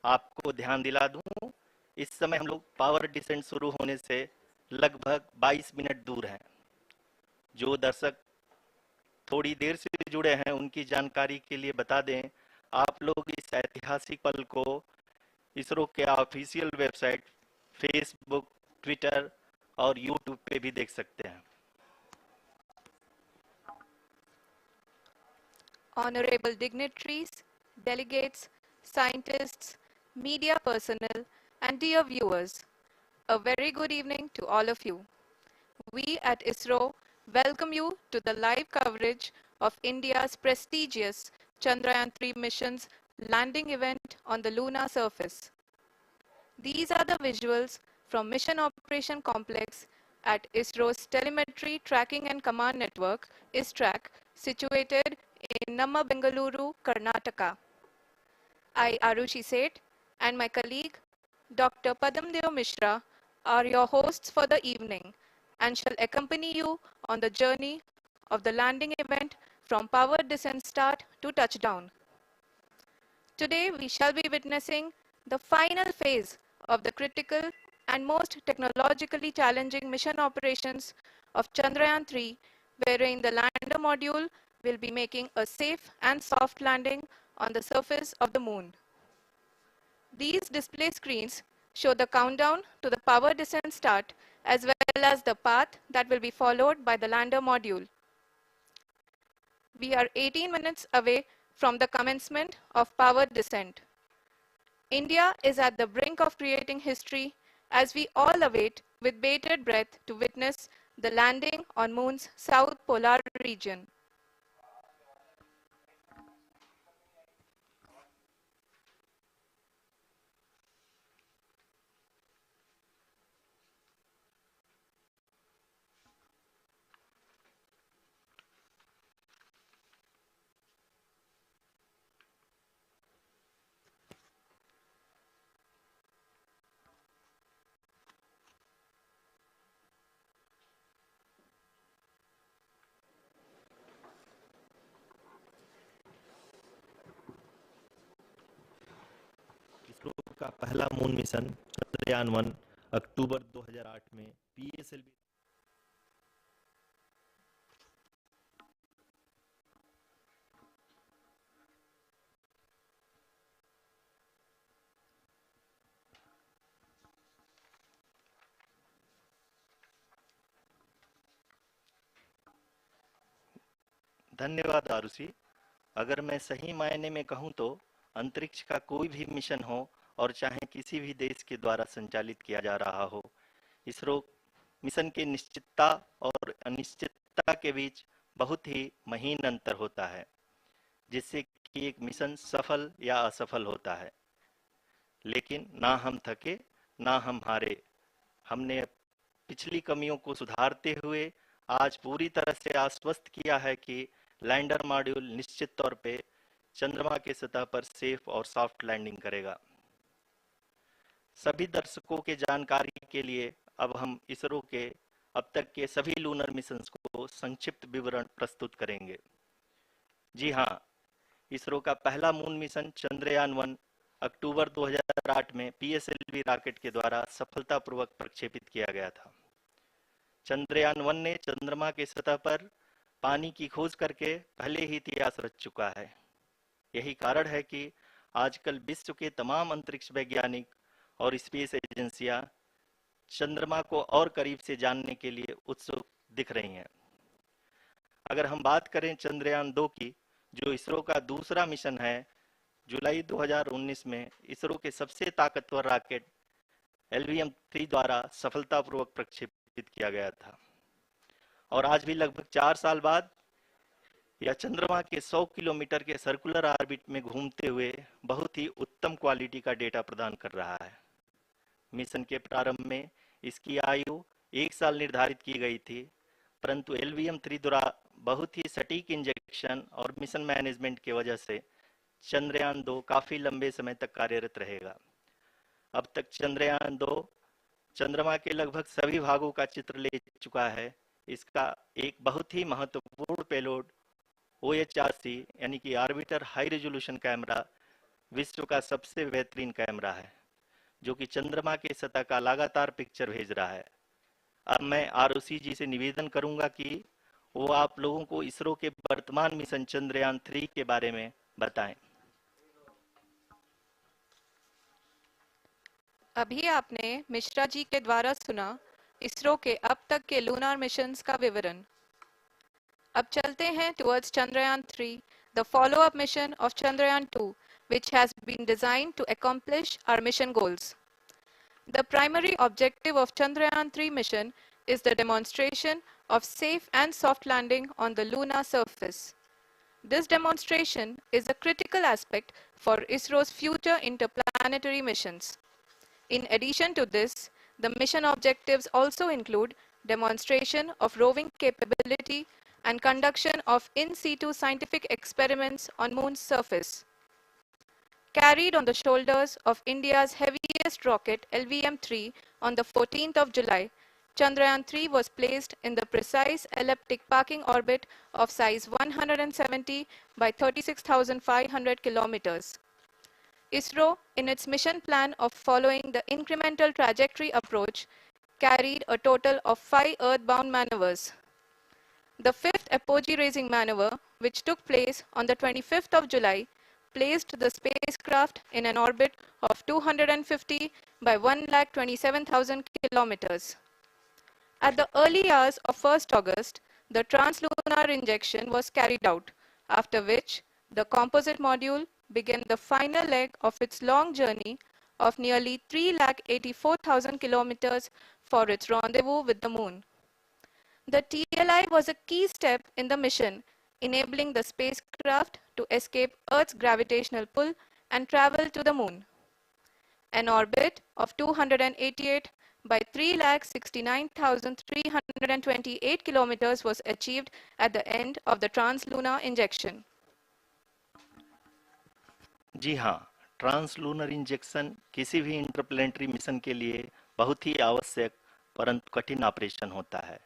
आपको ध्यान दिला दूं, इस समय हम लोग पावर डिसेंट शुरू होने से लगभग 22 मिनट दूर हैं। जो दर्शक थोड़ी देर से जुड़े हैं उनकी जानकारी के लिए बता दें, आप लोग इस ऐतिहासिक पल को इसरो के ऑफिशियल वेबसाइट, फेसबुक, ट्विटर और यूट्यूब पे भी देख सकते हैं। Honorable dignitaries, delegates, scientists, media personnel, and dear viewers, a very good evening to all of you. We at ISRO welcome you to the live coverage of India's prestigious Chandrayaan-3 mission's landing event on the lunar surface. These are the visuals from Mission Operation Complex at ISRO's Telemetry Tracking and Command Network, ISTRAC, situated in Namma, Bengaluru, Karnataka. I, Arushi Seth, and my colleague, Dr. Padamdeo Mishra, are your hosts for the evening and shall accompany you on the journey of the landing event from power descent start to touchdown. Today, we shall be witnessing the final phase of the critical and most technologically challenging mission operations of Chandrayaan-3, wherein the lander module will be making a safe and soft landing on the surface of the moon. These display screens show the countdown to the power descent start as well as the path that will be followed by the lander module. We are 18 minutes away from the commencement of power descent. India is at the brink of creating history as we all await with bated breath to witness the landing on Moon's south polar region. ISRO का पहला moon mission Chandrayaan 1 अक्टूबर 2008 में PSLV. धन्यवाद आरुषि। अगर मैं सही मायने में कहूं तो अंतरिक्ष का कोई भी मिशन हो और चाहे किसी भी देश के द्वारा संचालित किया जा रहा हो, इसरो मिशन की निश्चितता और अनिश्चितता के बीच बहुत ही महीन अंतर होता है, जिससे कि एक मिशन सफल या असफल होता है। लेकिन ना हम थके, ना हम हारे। हमने पिछली कमियों को सुधारते हुए आज पूरी तरह से आश्वस्त किया है कि लैंडर मॉड्यूल निश्चित तौर पे चंद्रमा के सतह पर सेफ और सॉफ्ट लैंडिंग करेगा। सभी दर्शकों के जानकारी के लिए अब हम इसरो के अब तक के सभी लूनर मिशंस को संक्षिप्त विवरण प्रस्तुत करेंगे। जी हाँ, इसरो का पहला मून मिशन चंद्रयान 1 अक्टूबर 2008 में पीएसएलवी रॉकेट के द्वारा सफलतापूर्वक प्रक्षेपित किया गया था। चंद्रयान 1 ने चंद्रमा के सतह पर पानी की खोज करके पहले ही इतिहास रच चुका है। यही कारण है कि आजकल विश्व के तमाम अंतरिक्ष वैज्ञानिक और स्पेस एजेंसियां चंद्रमा को और करीब से जानने के लिए उत्सुक दिख रही हैं। अगर हम बात करें चंद्रयान 2 की, जो इसरो का दूसरा मिशन है, जुलाई 2019 में इसरो के सबसे ताकतवर रॉकेट LVM-3 द्वारा सफलतापूर्वक प्रक्षेपित किया गया था और आज भी लगभग 4 साल बाद यह चंद्रमा के 100 किलोमीटर के सर्कुलर ऑर्बिट में घूमते हुए बहुत ही उत्तम क्वालिटी का डेटा प्रदान कर रहा है। मिशन के प्रारंभ में इसकी आयु 1 साल निर्धारित की गई थी, परंतु LVM-3 द्वारा बहुत ही सटीक इंजेक्शन और मिशन मैनेजमेंट की वजह से चंद्रयान 2 काफी लंबे समय तक कार्यरत रहेगा। अब तक चंद्रयान 2 चंद्रमा के लगभग सभी भागों का चित्र ले चुका है। इसका एक बहुत ही महत्वपूर्ण पेलोड OHRC यानी कि ऑर्बिटर हाई रेजोल्यूशन कैमरा विश्व का सबसे बेहतरीन कैमरा है, जो कि चंद्रमा की सतह का लगातार पिक्चर भेज रहा है। अब मैं आरओसी जी से निवेदन करूंगा कि वो आप लोगों को इसरो के वर्तमान मिशन चंद्रयान 3 के बारे में बताएं। अभी आपने मिश्रा जी के द्वारा सुना इसरो के अब तक के लूनार मिशंस का विवरण। अब चलते हैं towards Chandrayaan-3, the follow-up mission of Chandrayaan-2, which has been designed to accomplish our mission goals. The primary objective of Chandrayaan-3 mission is the demonstration of safe and soft landing on the lunar surface. This demonstration is a critical aspect for ISRO's future interplanetary missions. In addition to this, the mission objectives also include demonstration of roving capability and conduction of in situ scientific experiments on Moon's surface. Carried on the shoulders of India's heaviest rocket LVM-3 on the 14th of July, Chandrayaan-3 was placed in the precise elliptic parking orbit of size 170 by 36,500 kilometers. ISRO, in its mission plan of following the incremental trajectory approach, carried a total of 5 earthbound maneuvers. The fifth apogee-raising maneuver, which took place on the 25th of July, placed the spacecraft in an orbit of 250 by 1,27,000 kilometers. At the early hours of 1st August, the translunar injection was carried out, after which the composite module began the final leg of its long journey of nearly 3,84,000 kilometers for its rendezvous with the Moon. The TLI was a key step in the mission, enabling the spacecraft to escape Earth's gravitational pull and travel to the Moon. An orbit of 288 by 3,69,328 kilometers was achieved at the end of the translunar injection. जी हाँ, translunar injection किसी भी interplanetary mission के लिए बहुत ही आवश्यक परंतु कठिन operation होता है।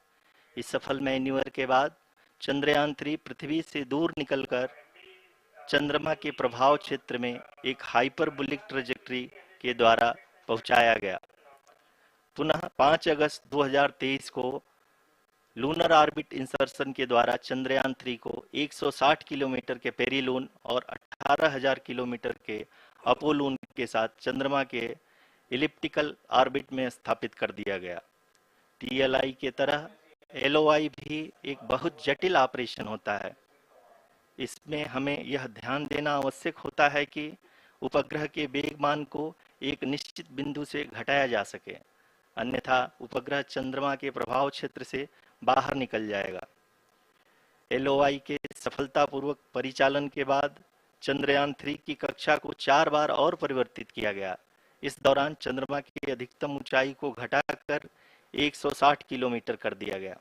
इस सफल मैन्यूवर के बाद चंद्रयान 3 पृथ्वी से दूर निकलकर चंद्रमा के प्रभाव क्षेत्र में एक हाइपरबोलिक ट्रेजेक्टरी के द्वारा पहुंचाया गया। पुनः 5 अगस्त 2023 को लूनर ऑर्बिट इंसर्शन के द्वारा चंद्रयान 3 को 160 किलोमीटर के पेरीलून और 18,000 किलोमीटर के अपोलून के साथ चंद्रमा के इलिप्टिकल ऑर्बिट में स्थापित कर दिया गया। टीएलआई के तरह एलओआई भी एक बहुत जटिल ऑपरेशन होता है। इसमें हमें यह ध्यान देना आवश्यक होता है कि उपग्रह के वेग मान को एक निश्चित बिंदु से घटाया जा सके, अन्यथा उपग्रह चंद्रमा के प्रभाव क्षेत्र से बाहर निकल जाएगा। एलओआई के सफलतापूर्वक परिचालन के बाद चंद्रयान 3 की कक्षा को 4 बार और परिवर्तित किया गया। इस दौरान चंद्रमा की अधिकतम ऊंचाई को घटाकर 160 किलोमीटर कर दिया गया।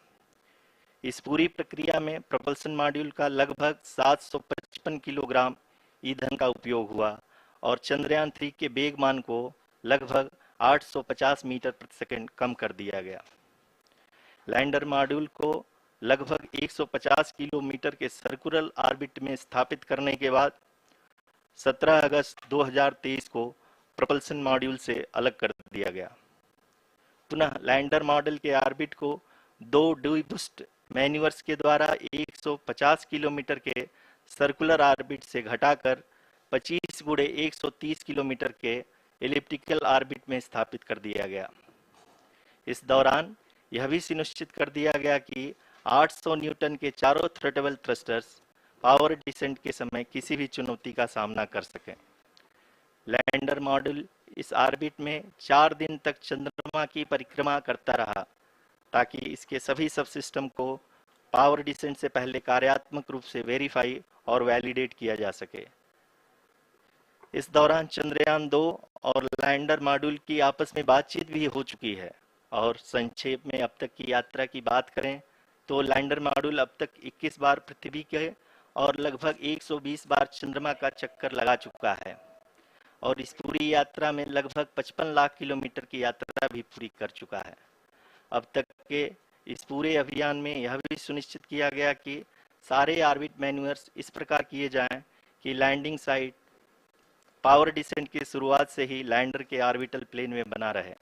इस पूरी प्रक्रिया में प्रपल्सन मॉड्यूल का लगभग 755 किलोग्राम ईंधन का उपयोग हुआ और चंद्रयान 3 के वेग मान को लगभग 850 मीटर प्रति सेकंड कम कर दिया गया। लैंडर मॉड्यूल को लगभग 150 किलोमीटर के सर्कुलर ऑर्बिट में स्थापित करने के बाद 17 अगस्त 2023 को प्रपल्सन मॉड्यूल से अलग कर दिया गया। पुनः लैंडर मॉडल के ऑर्बिट को 2 डीबूस्ट मैन्यूवर्स के द्वारा 150 किलोमीटर के सर्कुलर ऑर्बिट से घटाकर 25 गुणे 130 किलोमीटर के एलिप्टिकल ऑर्बिट में स्थापित कर दिया गया। इस दौरान यह भी सुनिश्चित कर दिया गया कि 800 न्यूटन के चारों थ्रोटेबल थ्रस्टर्स पावर डिसेंट के समय किसी भी चुनौती का सामना कर सकें। लैंडर मॉड्यूल इस ऑर्बिट में 4 दिन तक चंद्रमा की परिक्रमा करता रहा ताकि इसके सभी सब सिस्टम को पावर डिसेंट से पहले कार्यात्मक रूप से वेरीफाई और वैलिडेट किया जा सके। इस दौरान चंद्रयान 2 और लैंडर मॉड्यूल की आपस में बातचीत भी हो चुकी है। और संक्षेप में अब तक की यात्रा की बात करें तो लैंडर मॉड्यूल अब तक 21 बार पृथ्वी के और लगभग 120 बार चंद्रमा का चक्कर लगा चुका है और इस पूरी यात्रा में लगभग 55 लाख किलोमीटर की यात्रा भी पूरी कर चुका है। अब तक के इस पूरे अभियान में यह भी सुनिश्चित किया गया कि सारे ऑर्बिट मैन्यूवर्स इस प्रकार किए जाएं कि लैंडिंग साइट पावर डिसेंट की शुरुआत से ही लैंडर के ऑर्बिटल प्लेन में बना रहे।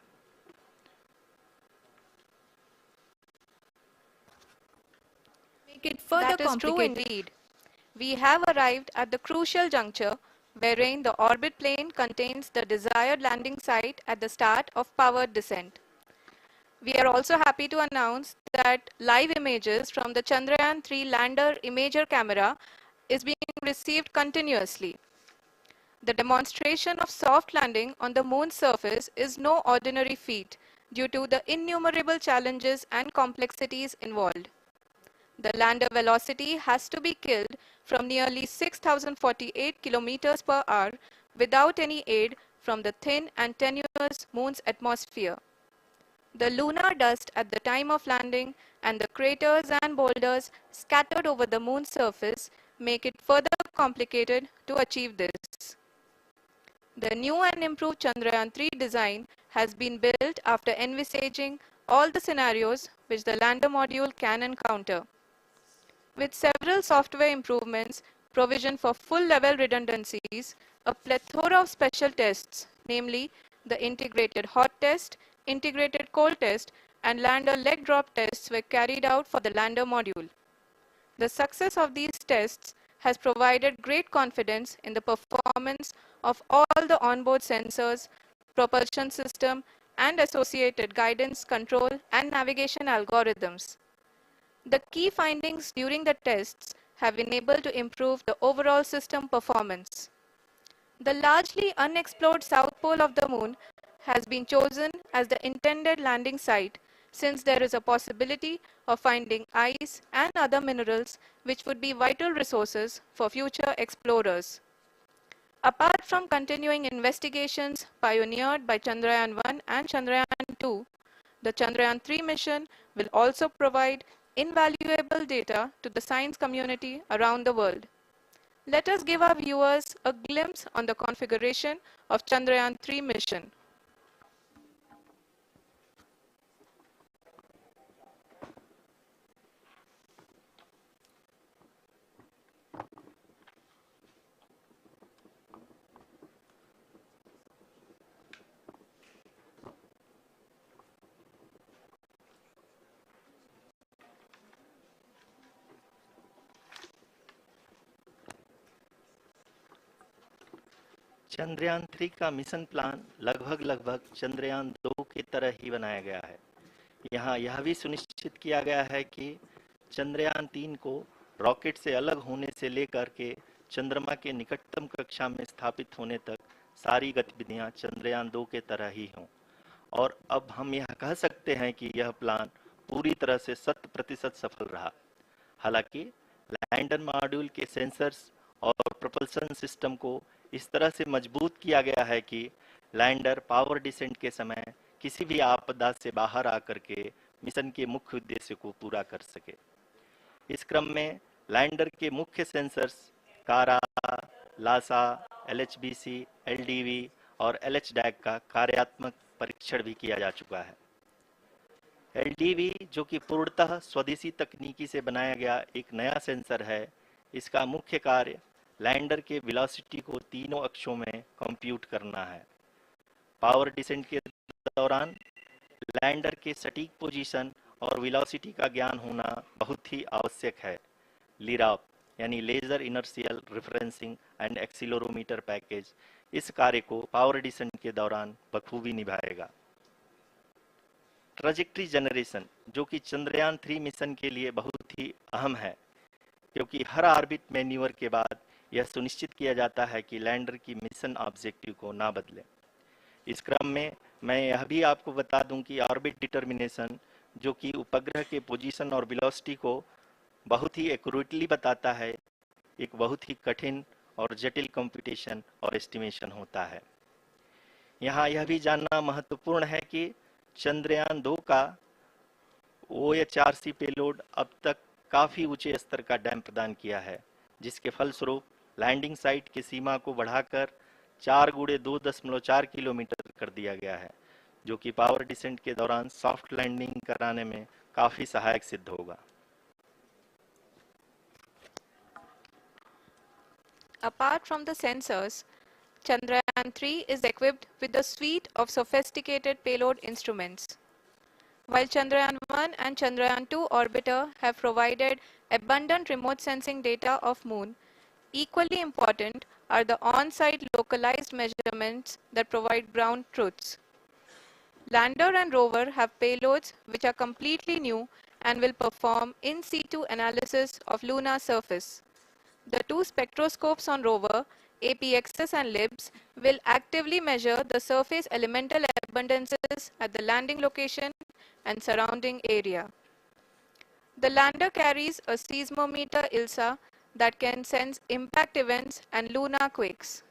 Make it further That is true complicated. indeed. We have arrived at the crucial juncture wherein the orbit plane contains the desired landing site at the start of powered descent. We are also happy to announce that live images from the Chandrayaan-3 lander imager camera is being received continuously. The demonstration of soft landing on the moon's surface is no ordinary feat due to the innumerable challenges and complexities involved. The lander velocity has to be killed from nearly 6,048 kilometers per hour without any aid from the thin and tenuous moon's atmosphere. The lunar dust at the time of landing and the craters and boulders scattered over the moon's surface make it further complicated to achieve this. The new and improved Chandrayaan-3 design has been built after envisaging all the scenarios which the lander module can encounter. With several software improvements, provision for full-level redundancies, a plethora of special tests, namely the integrated hot test, integrated cold test, and lander leg drop tests were carried out for the lander module. The success of these tests has provided great confidence in the performance of all the onboard sensors, propulsion system, and associated guidance, control, and navigation algorithms. The key findings during the tests have been able to improve the overall system performance. The largely unexplored south pole of the moon has been chosen as the intended landing site since there is a possibility of finding ice and other minerals which would be vital resources for future explorers. Apart from continuing investigations pioneered by Chandrayaan-1 and Chandrayaan-2, the Chandrayaan-3 mission will also provide invaluable data to the science community around the world. Let us give our viewers a glimpse on the configuration of Chandrayaan-3 mission. Chandrayaan 3 का mission plan लगभग चंद्रयान 2 की तरह ही बनाया गया है। यहाँ यह भी सुनिश्चित किया गया है कि चंद्रयान 3 को रॉकेट से अलग होने से लेकर के चंद्रमा के निकटतम कक्षा में स्थापित होने तक सारी गतिविधियां चंद्रयान 2 के तरह ही हों। और अब हम यह कह सकते हैं कि यह प्लान पूरी तरह से 100% सफल रहा। हालांकि लैंडर मॉड्यूल के सेंसर्स और propulsion सिस्टम को इस तरह से मजबूत किया गया है कि लैंडर पावर डिसेंट के समय किसी भी आपदा से बाहर आकर के मिशन के मुख्य उद्देश्य को पूरा कर सके। इस क्रम में लैंडर के मुख्य सेंसर्स कारा, लासा, LHBC, LDV और LHDAG का कार्यात्मक परीक्षण भी किया जा चुका है। LDV जो कि पूर्णतः स्वदेशी तकनीकी से बनाया गया एक नया सेंसर है, इसका मुख्य कार्य लैंडर के वेलोसिटी को तीनों अक्षों में कंप्यूट करना है। पावर डिसेंट के दौरान लैंडर के सटीक पोजीशन और वेलोसिटी का ज्ञान होना बहुत ही आवश्यक है। लिराप यानी laser inertial referencing and accelerometer package इस कार्य को पावर डिसेंट के दौरान बखूबी निभाएगा। ट्रैजेक्टरी जनरेशन जो कि चंद्रयान 3 मिशन के लिए बहुत ही अहम है, क्योंकि हर ऑर्बिट मैन्यूवर के बाद यह सुनिश्चित किया जाता है कि लैंडर की मिशन ऑब्जेक्टिव को ना बदले। इस क्रम में मैं यह भी आपको बता दूं कि ऑर्बिट डिटर्मिनेशन जो कि उपग्रह के पोजीशन और वेलोसिटी को बहुत ही एक्यूरेटली बताता है, एक बहुत ही कठिन और जटिल कंप्यूटेशन और एस्टिमेशन होता है। यहाँ यह भी जानना महत्वपूर्ण है कि चंद्रयान 2 का OHRC पेलोड अब तक काफी ऊंचे स्तर का डैम्प प्रदान किया है, जिसके फलस्वरूप लैंडिंग साइट की सीमा को बढ़ाकर 4 गुणे 2.4 किलोमीटर कर दिया गया है, जो कि पावर डिसेंट के दौरान सॉफ्ट लैंडिंग कराने में काफी सहायक सिद्ध होगा। Apart from the sensors, Chandrayaan-3 is equipped with a suite of sophisticated payload instruments. While Chandrayaan-1 and Chandrayaan-2 orbiter have provided abundant remote sensing data of Moon, equally important are the on-site localized measurements that provide ground truths. Lander and rover have payloads which are completely new and will perform in situ analysis of lunar surface. The two spectroscopes on rover, APXS and LIBS, will actively measure the surface elemental abundances at the landing location and surrounding area. The lander carries a seismometer ILSA that can sense impact events and lunar quakes.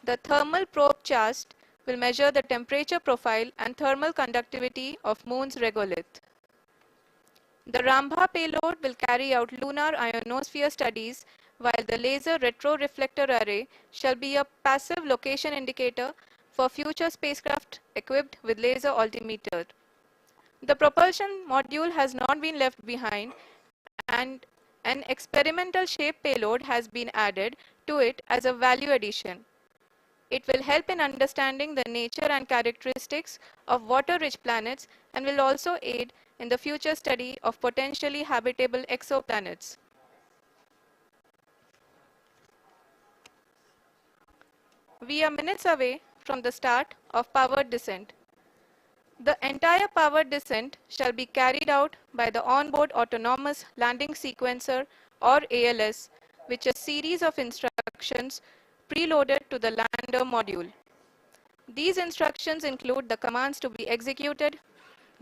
The thermal probe CHAST will measure the temperature profile and thermal conductivity of Moon's regolith. The Rambha payload will carry out lunar ionosphere studies, while the laser retroreflector array shall be a passive location indicator for future spacecraft equipped with laser altimeter. The propulsion module has not been left behind, and an experimental shape payload has been added to it as a value addition. It will help in understanding the nature and characteristics of water-rich planets and will also aid in the future study of potentially habitable exoplanets. We are minutes away from the start of powered descent. The entire powered descent shall be carried out by the onboard autonomous landing sequencer or ALS, which is a series of instructions preloaded to the lander module. These instructions include the commands to be executed,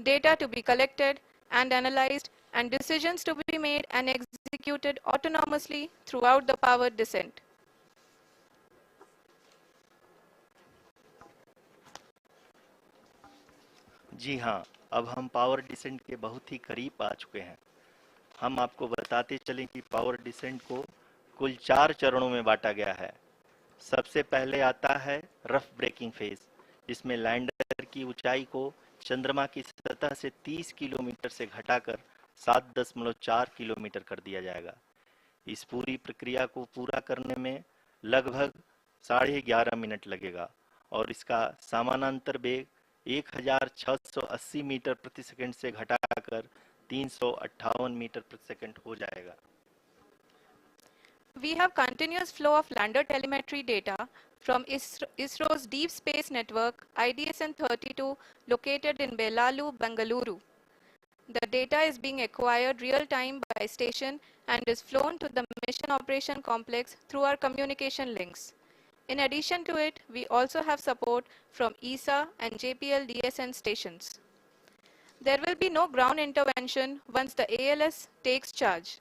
data to be collected and analyzed, and decisions to be made and executed autonomously throughout the powered descent. जी हाँ, अब हम power descent के बहुत ही करीब आ चुके हैं। हम आपको बताते चलें कि पावर डिसेंट को कुल 4 चरणों में बांटा गया है। सबसे पहले आता है रफ ब्रेकिंग फेज, जिसमें लैंडर की ऊंचाई को चंद्रमा की सतह से 30 किलोमीटर से घटाकर 7.4 किलोमीटर कर दिया जाएगा। इस पूरी प्रक्रिया को पूरा करने में लगभग 11.5 मिनट लगेगा और इसका समानांतर वेग 1680 मीटर प्रति सेकंड से घटाकर 358 मीटर प्रति सेकंड हो जाएगा। We have continuous flow of lander telemetry data from ISRO's Deep Space Network IDSN-32 located in Belalu, Bengaluru. The data is being acquired real-time by station and is flown to the Mission Operation Complex through our communication links. In addition to it, we also have support from ESA and JPL DSN stations. There will be no ground intervention once the ALS takes charge.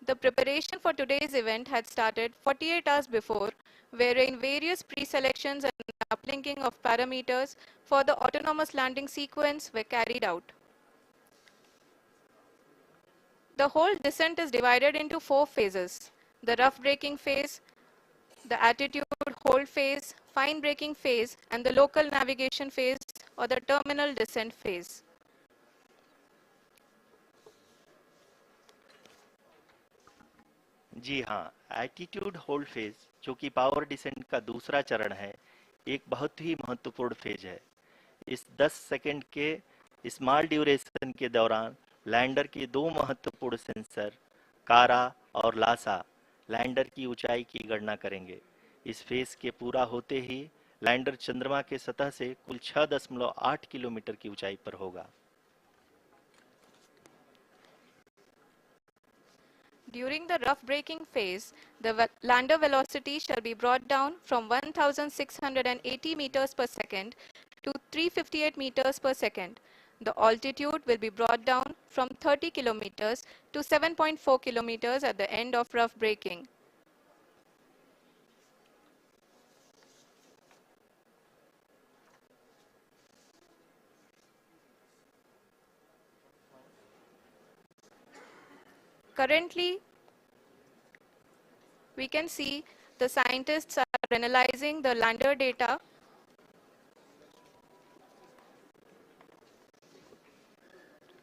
The preparation for today's event had started 48 hours before, wherein various pre-selections and uplinking of parameters for the autonomous landing sequence were carried out. The whole descent is divided into 4 phases: the rough braking phase, the attitude hold phase, fine braking phase, and the local navigation phase or the terminal descent phase. जी हाँ, attitude hold phase, जो कि power descent का दूसरा चरण है, एक बहुत ही महत्वपूर्ण फेज है। इस 10 सेकंड के स्मॉल ड्यूरेशन के दौरान लैंडर के 2 महत्वपूर्ण सेंसर कारा और लासा लैंडर की ऊंचाई की गणना करेंगे। इस फेज के पूरा होते ही लैंडर चंद्रमा के सतह से कुल 6.8 किलोमीटर की ऊंचाई पर होगा। During the rough braking phase, the lander velocity shall be brought down from 1680 meters per second to 358 meters per second. The altitude will be brought down from 30 kilometers to 7.4 kilometers at the end of rough braking. Currently, we can see the scientists are analyzing the lander data.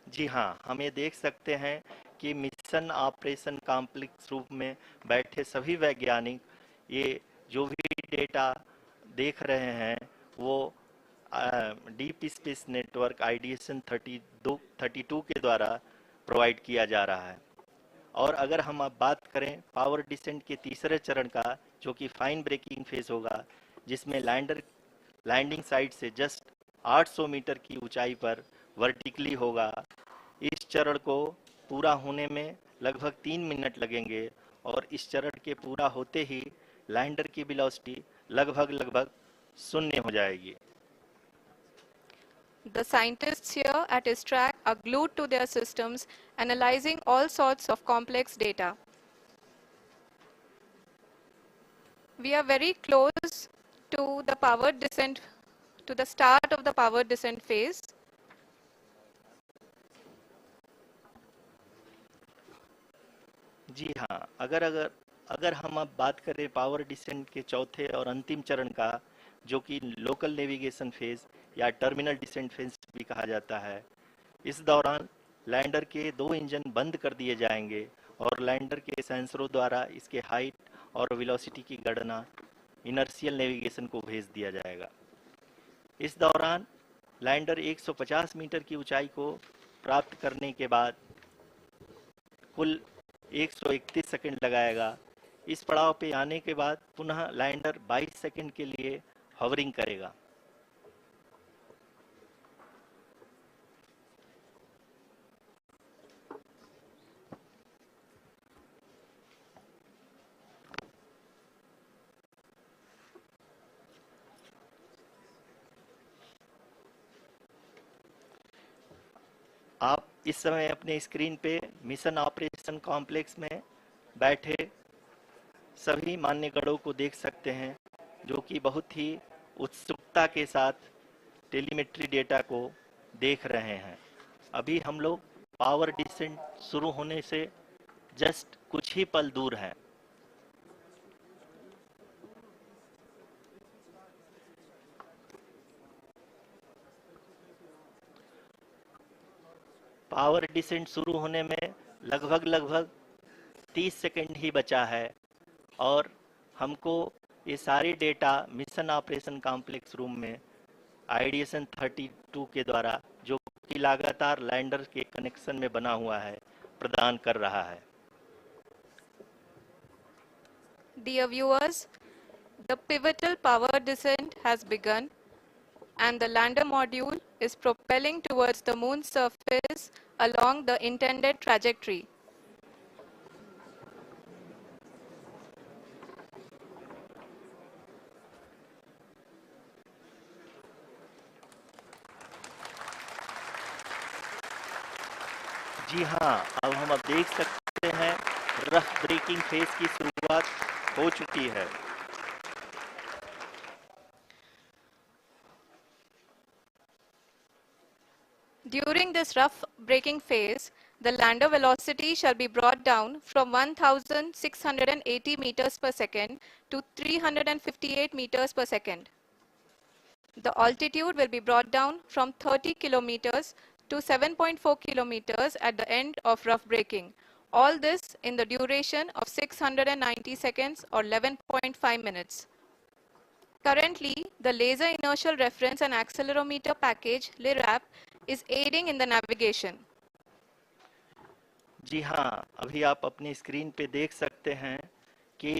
जी हाँ, हम ये देख सकते हैं कि mission operation complex रूप में बैठे सभी वैज्ञानिक ये जो भी डेटा देख रहे हैं वो डीप स्पेस नेटवर्क आईडीएसएन 32 के द्वारा प्रोवाइड किया जा रहा है। और अगर हम अब बात करें पावर डिसेंट के तीसरे चरण का, जो कि फाइन ब्रेकिंग फेज होगा, जिसमें लैंडर लैंडिंग साइट से जस्ट 800 मीटर की ऊंचाई पर वर्टिकली होगा। इस चरण को पूरा होने में लगभग 3 मिनट लगेंगे और इस चरण के पूरा होते ही लैंडर की वेलोसिटी लगभग लगभग शून्य हो जाएगी। The scientists here at ISTRAC are glued to their systems, analyzing all sorts of complex data. We are very close to the power descent, to the start of the power descent phase. जी हाँ, अगर अगर अगर हम अब बात करें power descent के चौथे और अंतिम चरण का, जो कि लोकल नेविगेशन फेज या टर्मिनल डिसेंट फेज भी कहा जाता है, इस दौरान लैंडर के 2 इंजन बंद कर दिए जाएंगे और लैंडर के सेंसरों द्वारा इसके हाइट और वेलोसिटी की गणना इनर्शियल नेविगेशन को भेज दिया जाएगा। इस दौरान लैंडर 150 मीटर की ऊंचाई को प्राप्त करने के बाद कुल 131 सेकंड लगाएगा। इस पड़ाव पे आने के बाद पुनः लैंडर 22 सेकंड के लिए हवरिंग करेगा। आप इस समय अपने स्क्रीन पे मिशन ऑपरेशन कॉम्प्लेक्स में बैठे सभी मान्यगणों को देख सकते हैं, जो कि बहुत ही उत्सुकता के साथ टेलीमेट्री डेटा को देख रहे हैं। अभी हम लोग पावर डिसेंट शुरू होने से जस्ट कुछ ही पल दूर हैं। पावर डिसेंट शुरू होने में लगभग लगभग 30 सेकंड ही बचा है और हमको ये सारी data mission operation complex room में आईडीएसएन 32 के द्वारा, जो कि लगातार लैंडर के कनेक्शन में बना हुआ है, प्रदान कर रहा है। Dear viewers, the pivotal power descent has begun and the lander module is propelling towards the moon's surface along the intended trajectory. जी हाँ, अब देख सकते हैं रफ ब्रेकिंग फेज की शुरुआत हो चुकी है। During this rough braking phase, the lander velocity shall be brought down from 1680 meters per second to 358 meters per second. The altitude will be brought down from 30 kilometers to 7.4 kilometers at the end of rough braking. All this in the duration of 690 seconds or 11.5 minutes. Currently, the Laser Inertial Reference and Accelerometer package (LIRAP) is aiding in the navigation. जी हाँ, अभी आप अपनी screen पे देख सकते हैं कि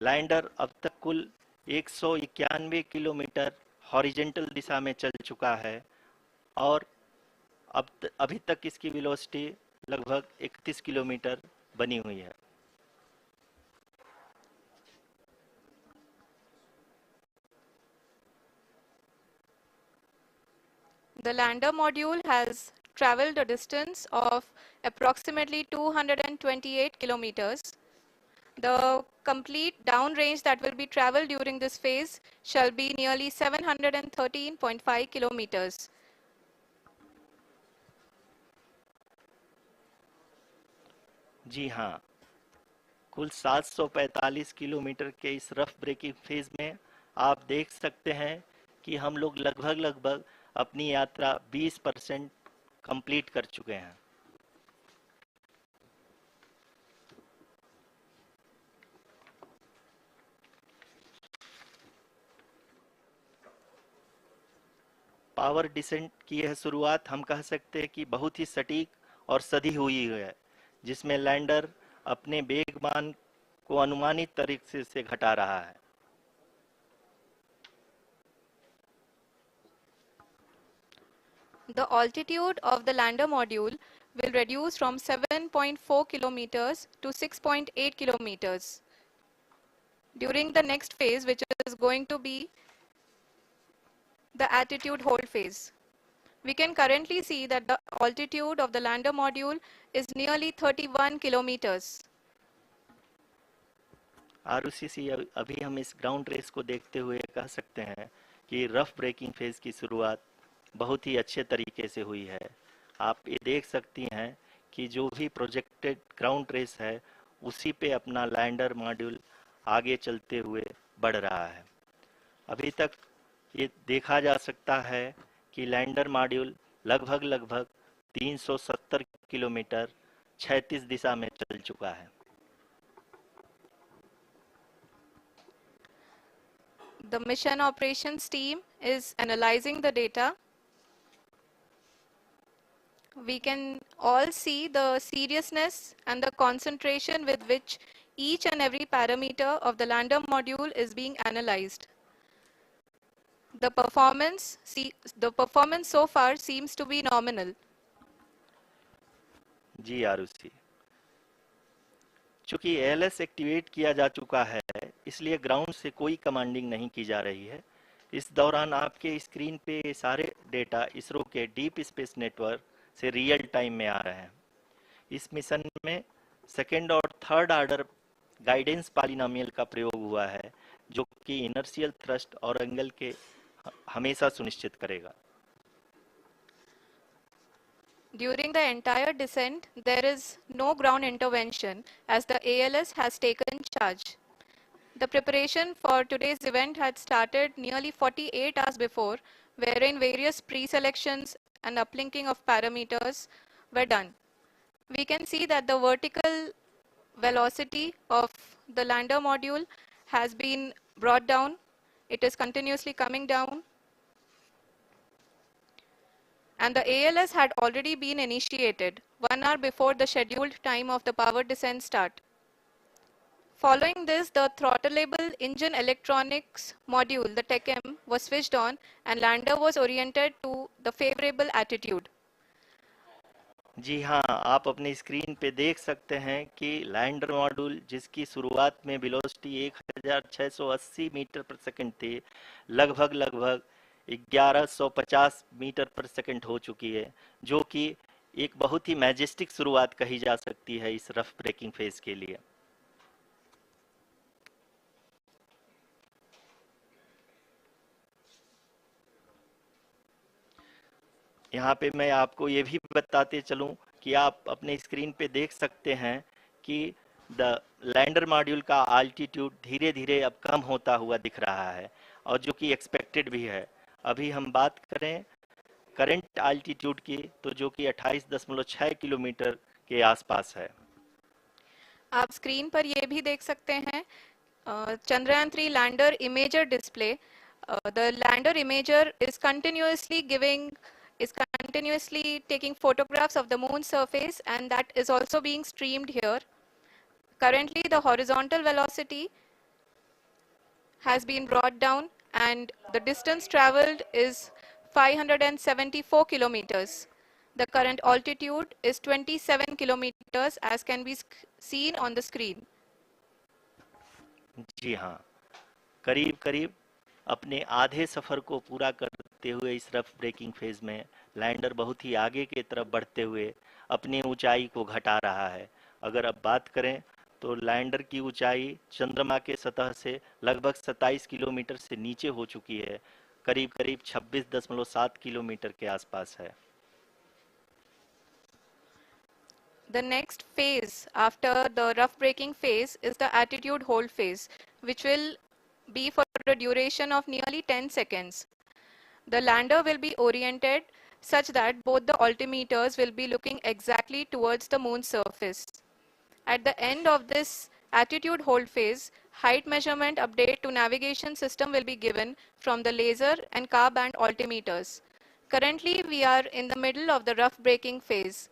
lander अब तक कुल 191 किलोमीटर हॉरिजेंटल दिशा में चल चुका है और अभी तक इसकी वेलोसिटी लगभग 31 किलोमीटर बनी हुई है। The lander module has traveled a distance of approximately 228 kilometers. The complete downrange that will be traveled during this phase shall be nearly 713.5 kilometers. जी हाँ, कुल 745 किलोमीटर के इस रफ ब्रेकिंग फेज में आप देख सकते हैं कि हम लोग लगभग लगभग अपनी यात्रा 20% कंप्लीट कर चुके हैं। पावर डिसेंट की यह शुरुआत हम कह सकते हैं कि बहुत ही सटीक और सधी हुई है, जिसमें लैंडर अपने वेगमान को अनुमानित तरीके से घटा रहा है। The altitude of the lander module will reduce from 7.4 kilometers to 6.8 kilometers during the next phase, which is going to be the attitude hold phase. We can currently see that the altitude of the lander module is nearly 31 kilometers. आरयूसीसी अभी हम इस ground race को देखते हुए कह सकते हैं कि रफ ब्रेकिंग फेज की शुरुआत बहुत ही अच्छे तरीके से हुई है। आप ये देख सकती हैं कि जो भी प्रोजेक्टेड ग्राउंड रेस है उसी पे अपना लैंडर मॉड्यूल आगे चलते हुए बढ़ रहा है। अभी तक ये देखा जा सकता है कि लैंडर मॉड्यूल लगभग 370 किलोमीटर क्षैतिज दिशा में चल चुका है। The mission operations team is analyzing the data. We can all see the seriousness and the concentration with which each and every parameter of the lander module is being analyzed. The performance so far seems to be nominal. जी आरुषि, चूंकि ALS activate किया जा चुका है, इसलिए ground से कोई commanding नहीं की जा रही है। इस दौरान आपके स्क्रीन पे सारे डेटा इसरो के डीप स्पेस नेटवर्क से रियल टाइम में आ रहे हैं। इस मिशन में सेकेंड और थर्ड ऑर्डर गाइडेंस पॉलिनोमियल का प्रयोग हुआ है, जो कि इनर्शियल थ्रस्ट और एंगल के हमेशा सुनिश्चित करेगा। During the entire descent, there is no ground intervention as the ALS has taken charge. The preparation for today's event had started nearly 48 hours before, wherein various pre-selections and uplinking of parameters were done. We can see that the vertical velocity of the lander module has been brought down. It is continuously coming down. And the ALS had already been initiated 1 hour before the scheduled time of the power descent start. Following this, the throttleable engine electronics module, the TECM, was switched on and lander was oriented to the favorable attitude. जी हाँ, आप अपनी screen पे देख सकते हैं कि lander module जिसकी शुरुआत में वेलोसिटी 1680 मीटर पर सेकंड थी, लगभग 1150 मीटर पर सेकंड हो चुकी है, जो कि एक बहुत ही मैजेस्टिक शुरुआत कही जा सकती है इस रफ ब्रेकिंग फेज के लिए। यहाँ पे मैं आपको ये भी बताते चलूं कि आप अपने स्क्रीन पे देख सकते हैं कि द लैंडर मॉड्यूल का आल्टीट्यूड धीरे धीरे अब कम होता हुआ दिख रहा है, और जो कि एक्सपेक्टेड भी है। अभी हम बात करें करंट आल्टीट्यूड की, तो जो कि 28.6 किलोमीटर के आसपास है। आप स्क्रीन पर ये भी देख सकते हैं Chandrayaan-3 lander imager display. The lander imager is continuously taking photographs of the moon surface, and that is also being streamed here. Currently, the horizontal velocity has been brought down and the distance traveled is 574 kilometers. The current altitude is 27 kilometers as can be seen on the screen. जी हाँ, करीब करीब अपने आधे सफर को पूरा करते हुए इस रफ ब्रेकिंग फेज में लैंडर बहुत ही आगे की तरफ बढ़ते हुए अपनी ऊंचाई को घटा रहा है। अगर अब बात करें तो लैंडर की ऊंचाई चंद्रमा के सतह से लगभग 27 किलोमीटर से नीचे हो चुकी है, करीब करीब 26.7 किलोमीटर के आसपास है। The next phase after the rough braking phase is the attitude hold phase, which will be for a duration of nearly 10 seconds. The lander will be oriented such that both the altimeters will be looking exactly towards the moon's surface. At the end of this attitude hold phase, height measurement update to navigation system will be given from the laser and car band altimeters. Currently, we are in the middle of the rough braking phase.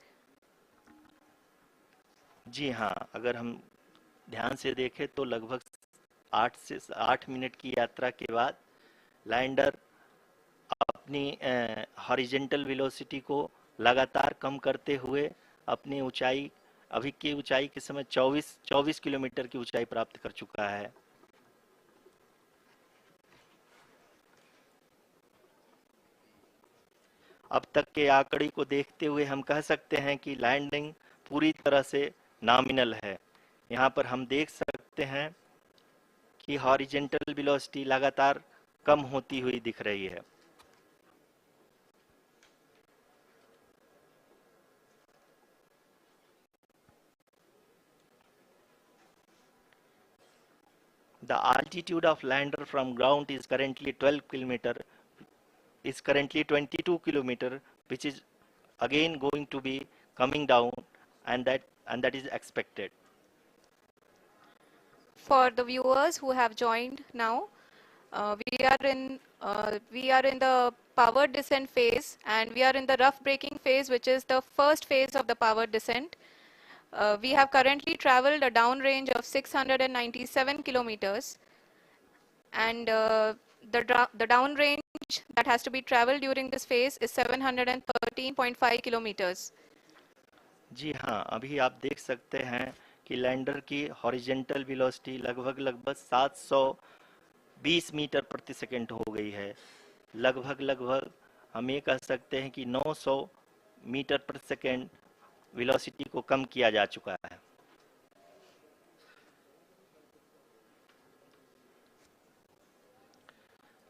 जी हाँ, अगर हम ध्यान से देखें तो लगभग 8 minute की यात्रा के बाद लैंडर अपनी हॉरिजेंटल वेलोसिटी को लगातार कम करते हुए अपनी ऊंचाई अभी की ऊंचाई के समय 24 किलोमीटर की ऊंचाई प्राप्त कर चुका है। अब तक के आंकड़े को देखते हुए हम कह सकते हैं कि लैंडिंग पूरी तरह से नॉमिनल है। यहाँ पर हम देख सकते हैं कि हॉरिजेंटल वेलोसिटी लगातार कम होती हुई दिख रही है। The altitude of lander from ground is currently 12 kilometer, is currently 22 kilometer, which is again going to be coming down, and that is expected. For the viewers who have joined now, we are in the power descent phase, and we are in the rough braking phase, which is the first phase of the power descent. We have currently traveled a downrange of 697 kilometers, and the downrange that has to be traveled during this phase is 713.5 kilometers. जी हाँ, अभी आप देख सकते हैं कि lander की horizontal velocity लगभग 720 metre प्रति सेकंड हो गई है। लगभग हम ये कह सकते हैं कि 900 मीटर प्रति सेकंड वेलोसिटी को कम किया जा चुका है।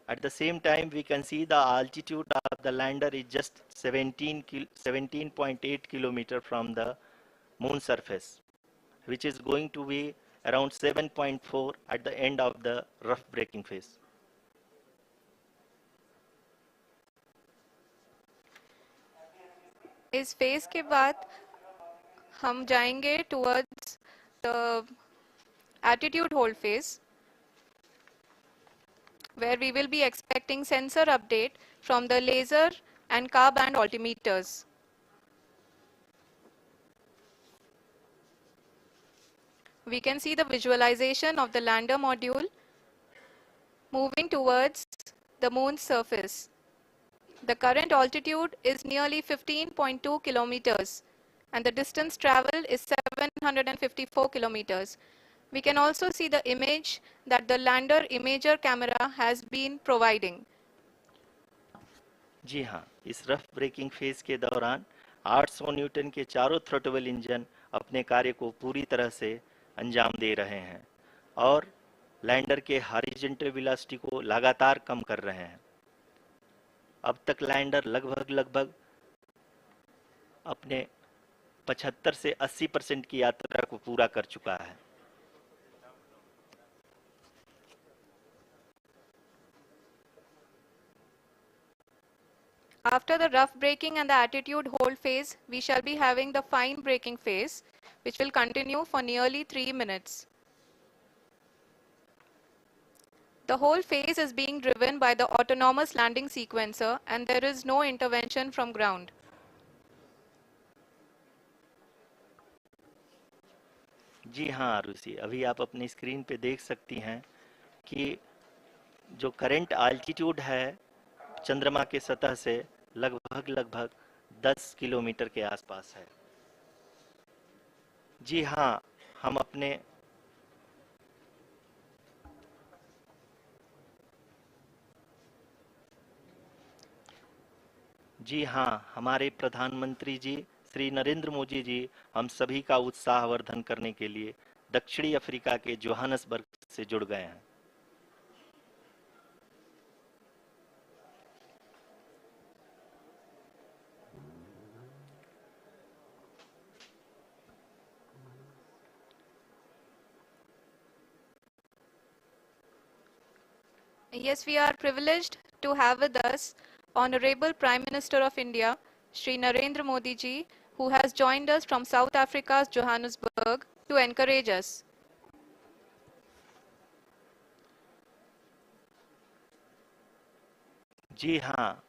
At the same time, we can see the altitude of the lander is just 17.8 kilometer from the moon surface, which is going to be around 7.4 at the end of the rough braking phase. इस phase के बाद हम जाएंगे towards the attitude hold phase, where we will be expecting sensor update from the laser and car band altimeters. We can see the visualization of the lander module moving towards the moon's surface. The current altitude is nearly 15.2 kilometers, and the distance traveled is 754 kilometers. We can also see the image that the lander imager camera has been providing. जी हाँ, इस rough breaking phase के दौरान 800 Newton के चारों throttle engine अपने कार्य को पूरी तरह से अंजाम दे रहे हैं और लैंडर के हॉरिजॉन्टल वेलोसिटी को लगातार कम कर रहे हैं। अब तक लैंडर लगभग अपने 75 से 80% की यात्रा को पूरा कर चुका है। After the rough braking and the attitude hold phase, we shall be having the fine braking phase, which will continue for nearly 3 minutes. The whole phase is being driven by the autonomous landing sequencer, and there is no intervention from ground. जी हाँ आरुषि, अभी आप अपनी screen पे देख सकती हैं कि जो करंट आल्टीट्यूड है चंद्रमा के सतह से लगभग 10 किलोमीटर के आसपास है। जी हाँ, हम अपने जी हाँ, हमारे प्रधानमंत्री जी श्री नरेंद्र मोदी जी हम सभी का उत्साहवर्धन करने के लिए दक्षिणी अफ्रीका के जोहानसबर्ग से जुड़ गए हैं। Yes, we are privileged to have with us Honorable Prime Minister of India, Shri Narendra Modi ji, who has joined us from South Africa's Johannesburg to encourage us. जी हाँ,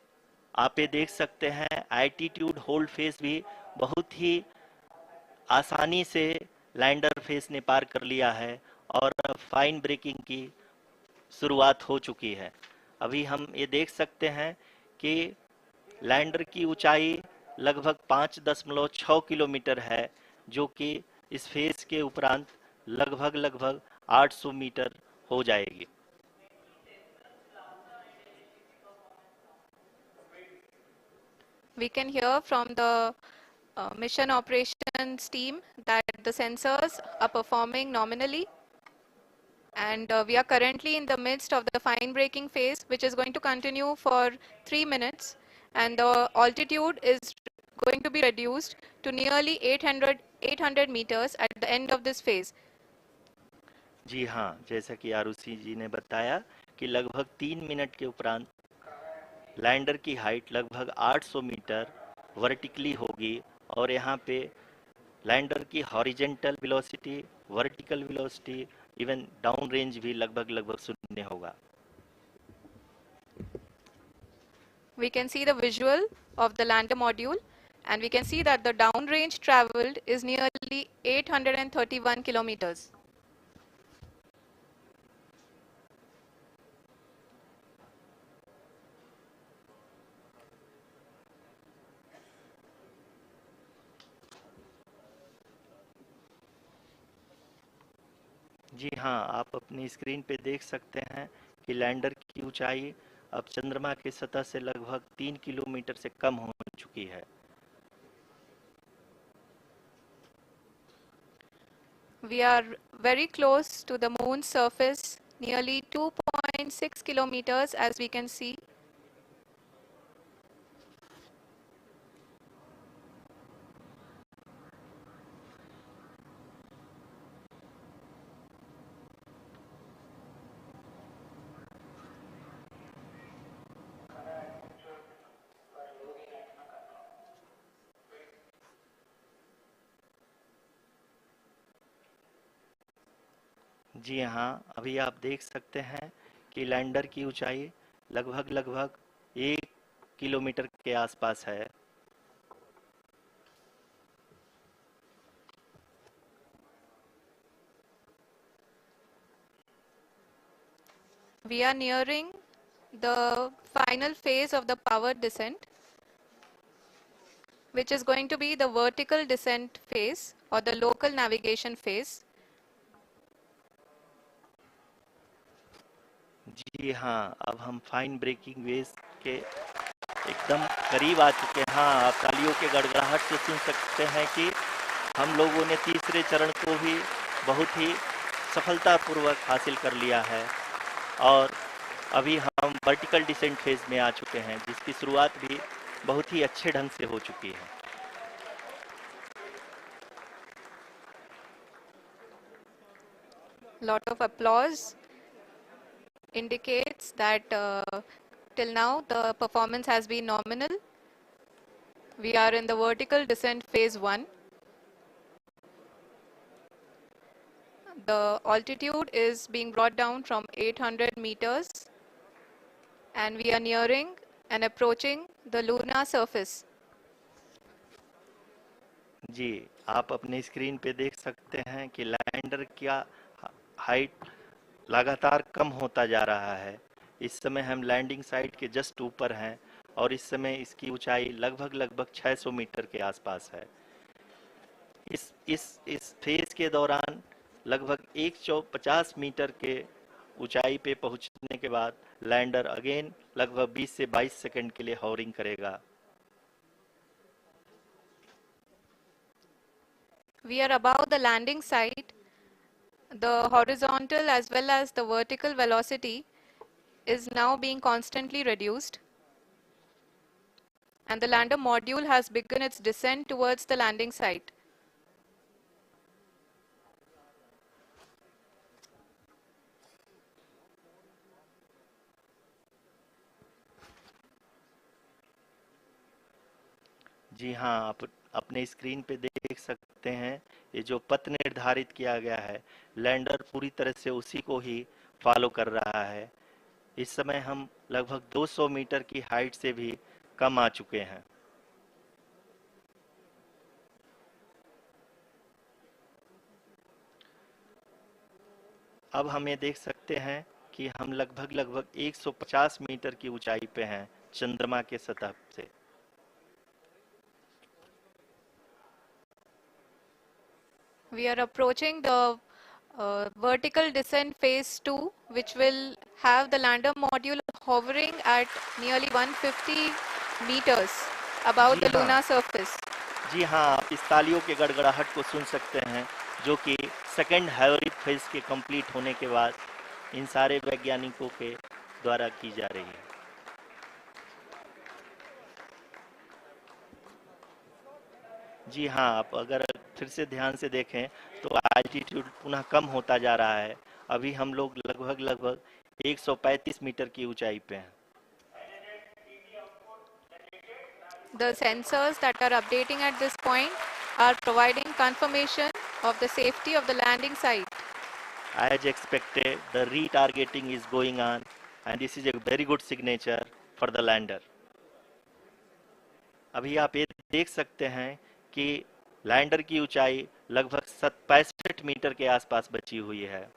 आप ये देख सकते हैं एल्टीट्यूड होल्ड फेज भी बहुत ही आसानी से लैंडर फेज ने पार कर लिया है और फाइन ब्रेकिंग की शुरुआत हो चुकी है। अभी हम ये देख सकते हैं कि लैंडर की ऊंचाई लगभग 5.6 किलोमीटर है, जो कि इस फेज के उपरांत लगभग लगभग 800 मीटर हो जाएगी। We can hear from the mission operations team that the sensors are performing nominally, and we are currently in the midst of the fine braking phase, which is going to continue for 3 minutes, and the altitude is going to be reduced to nearly 800 meters at the end of this phase. जी हाँ, जैसा कि आरुषि जी ने बताया कि लगभग 3 minute के उपरांत lander की हाइट लगभग 800 मीटर वर्टिकली होगी और यहाँ पे लैंडर की horizontal velocity, vertical velocity, even down range भी लगभग लगभग शून्य होगा। We can see the visual of the lander module, and we can see that the downrange traveled is nearly 831 kilometers. जी हाँ, आप अपनी स्क्रीन पे देख सकते हैं कि लैंडर की ऊंचाई अब चंद्रमा की सतह से लगभग 3 किलोमीटर से कम हो चुकी है। We are very close to the moon's surface, nearly 2.6 kilometers as we can see. जी हाँ, अभी आप देख सकते हैं कि लैंडर की ऊंचाई लगभग लगभग 1 किलोमीटर के आसपास है। We are nearing the final phase of the powered descent, which is going to be the vertical descent phase or the local navigation phase. जी हाँ, अब हम फाइन ब्रेकिंग वेव के एकदम करीब आ चुके हैं। हाँ, आप तालियों के गड़गड़ाहट से सुन सकते हैं कि हम लोगों ने तीसरे चरण को भी बहुत ही सफलतापूर्वक हासिल कर लिया है और अभी हम वर्टिकल डिसेंट फेज में आ चुके हैं, जिसकी शुरुआत भी बहुत ही अच्छे ढंग से हो चुकी है। Lot of applause indicates that till now the performance has been nominal. We are in the vertical descent phase 1. The altitude is being brought down from 800 meters, and we are nearing and approaching the lunar surface. जी, आप अपने screen पे देख सकते हैं कि lander का height लगातार कम होता जा रहा है। इस समय हम लैंडिंग साइट के जस्ट ऊपर हैं और इस समय इसकी ऊंचाई लगभग लगभग 600 मीटर के आसपास है। इस फेज के दौरान लगभग 150 मीटर के ऊंचाई पे पहुंचने के बाद लैंडर अगेन लगभग 20 से 22 सेकंड के लिए हॉवरिंग करेगा। We are above the landing site. The horizontal as well as the vertical velocity is now being constantly reduced, and the lander module has begun its descent towards the landing site. जी हाँ, आप अपने screen पे देख सकते हैं ये जो पथ निर्धारित किया गया है, लैंडर पूरी तरह से उसी को ही फॉलो कर रहा है। इस समय हम लगभग 200 मीटर की हाइट से भी कम आ चुके हैं। अब हम ये देख सकते हैं कि हम लगभग 150 मीटर की ऊंचाई पे हैं चंद्रमा के सतह से। We are approaching the vertical descent phase 2, which will have the lander module hovering at nearly 150 meters above ji the हाँ, lunar surface. जी हाँ, आप इस तालियों के गड़गड़ाहट को सुन सकते हैं, जो कि सेकंड हैवरिक फेज के कंप्लीट होने के बाद इन सारे वैज्ञानिकों के द्वारा की जा रही है। जी हाँ, आप अगर फिर से ध्यान से देखें तो एल्टीट्यूड पुनः कम होता जा रहा है। अभी हम लोग लगभग 135 मीटर की ऊंचाई पे हैं। The sensors that are updating at this point are providing confirmation of the safety of the landing site. As expected, the retargeting is going on and this is a very good signature for the lander. अभी आप ये देख सकते हैं कि lander की ऊंचाई लगभग 65 मीटर के आसपास बची हुई है।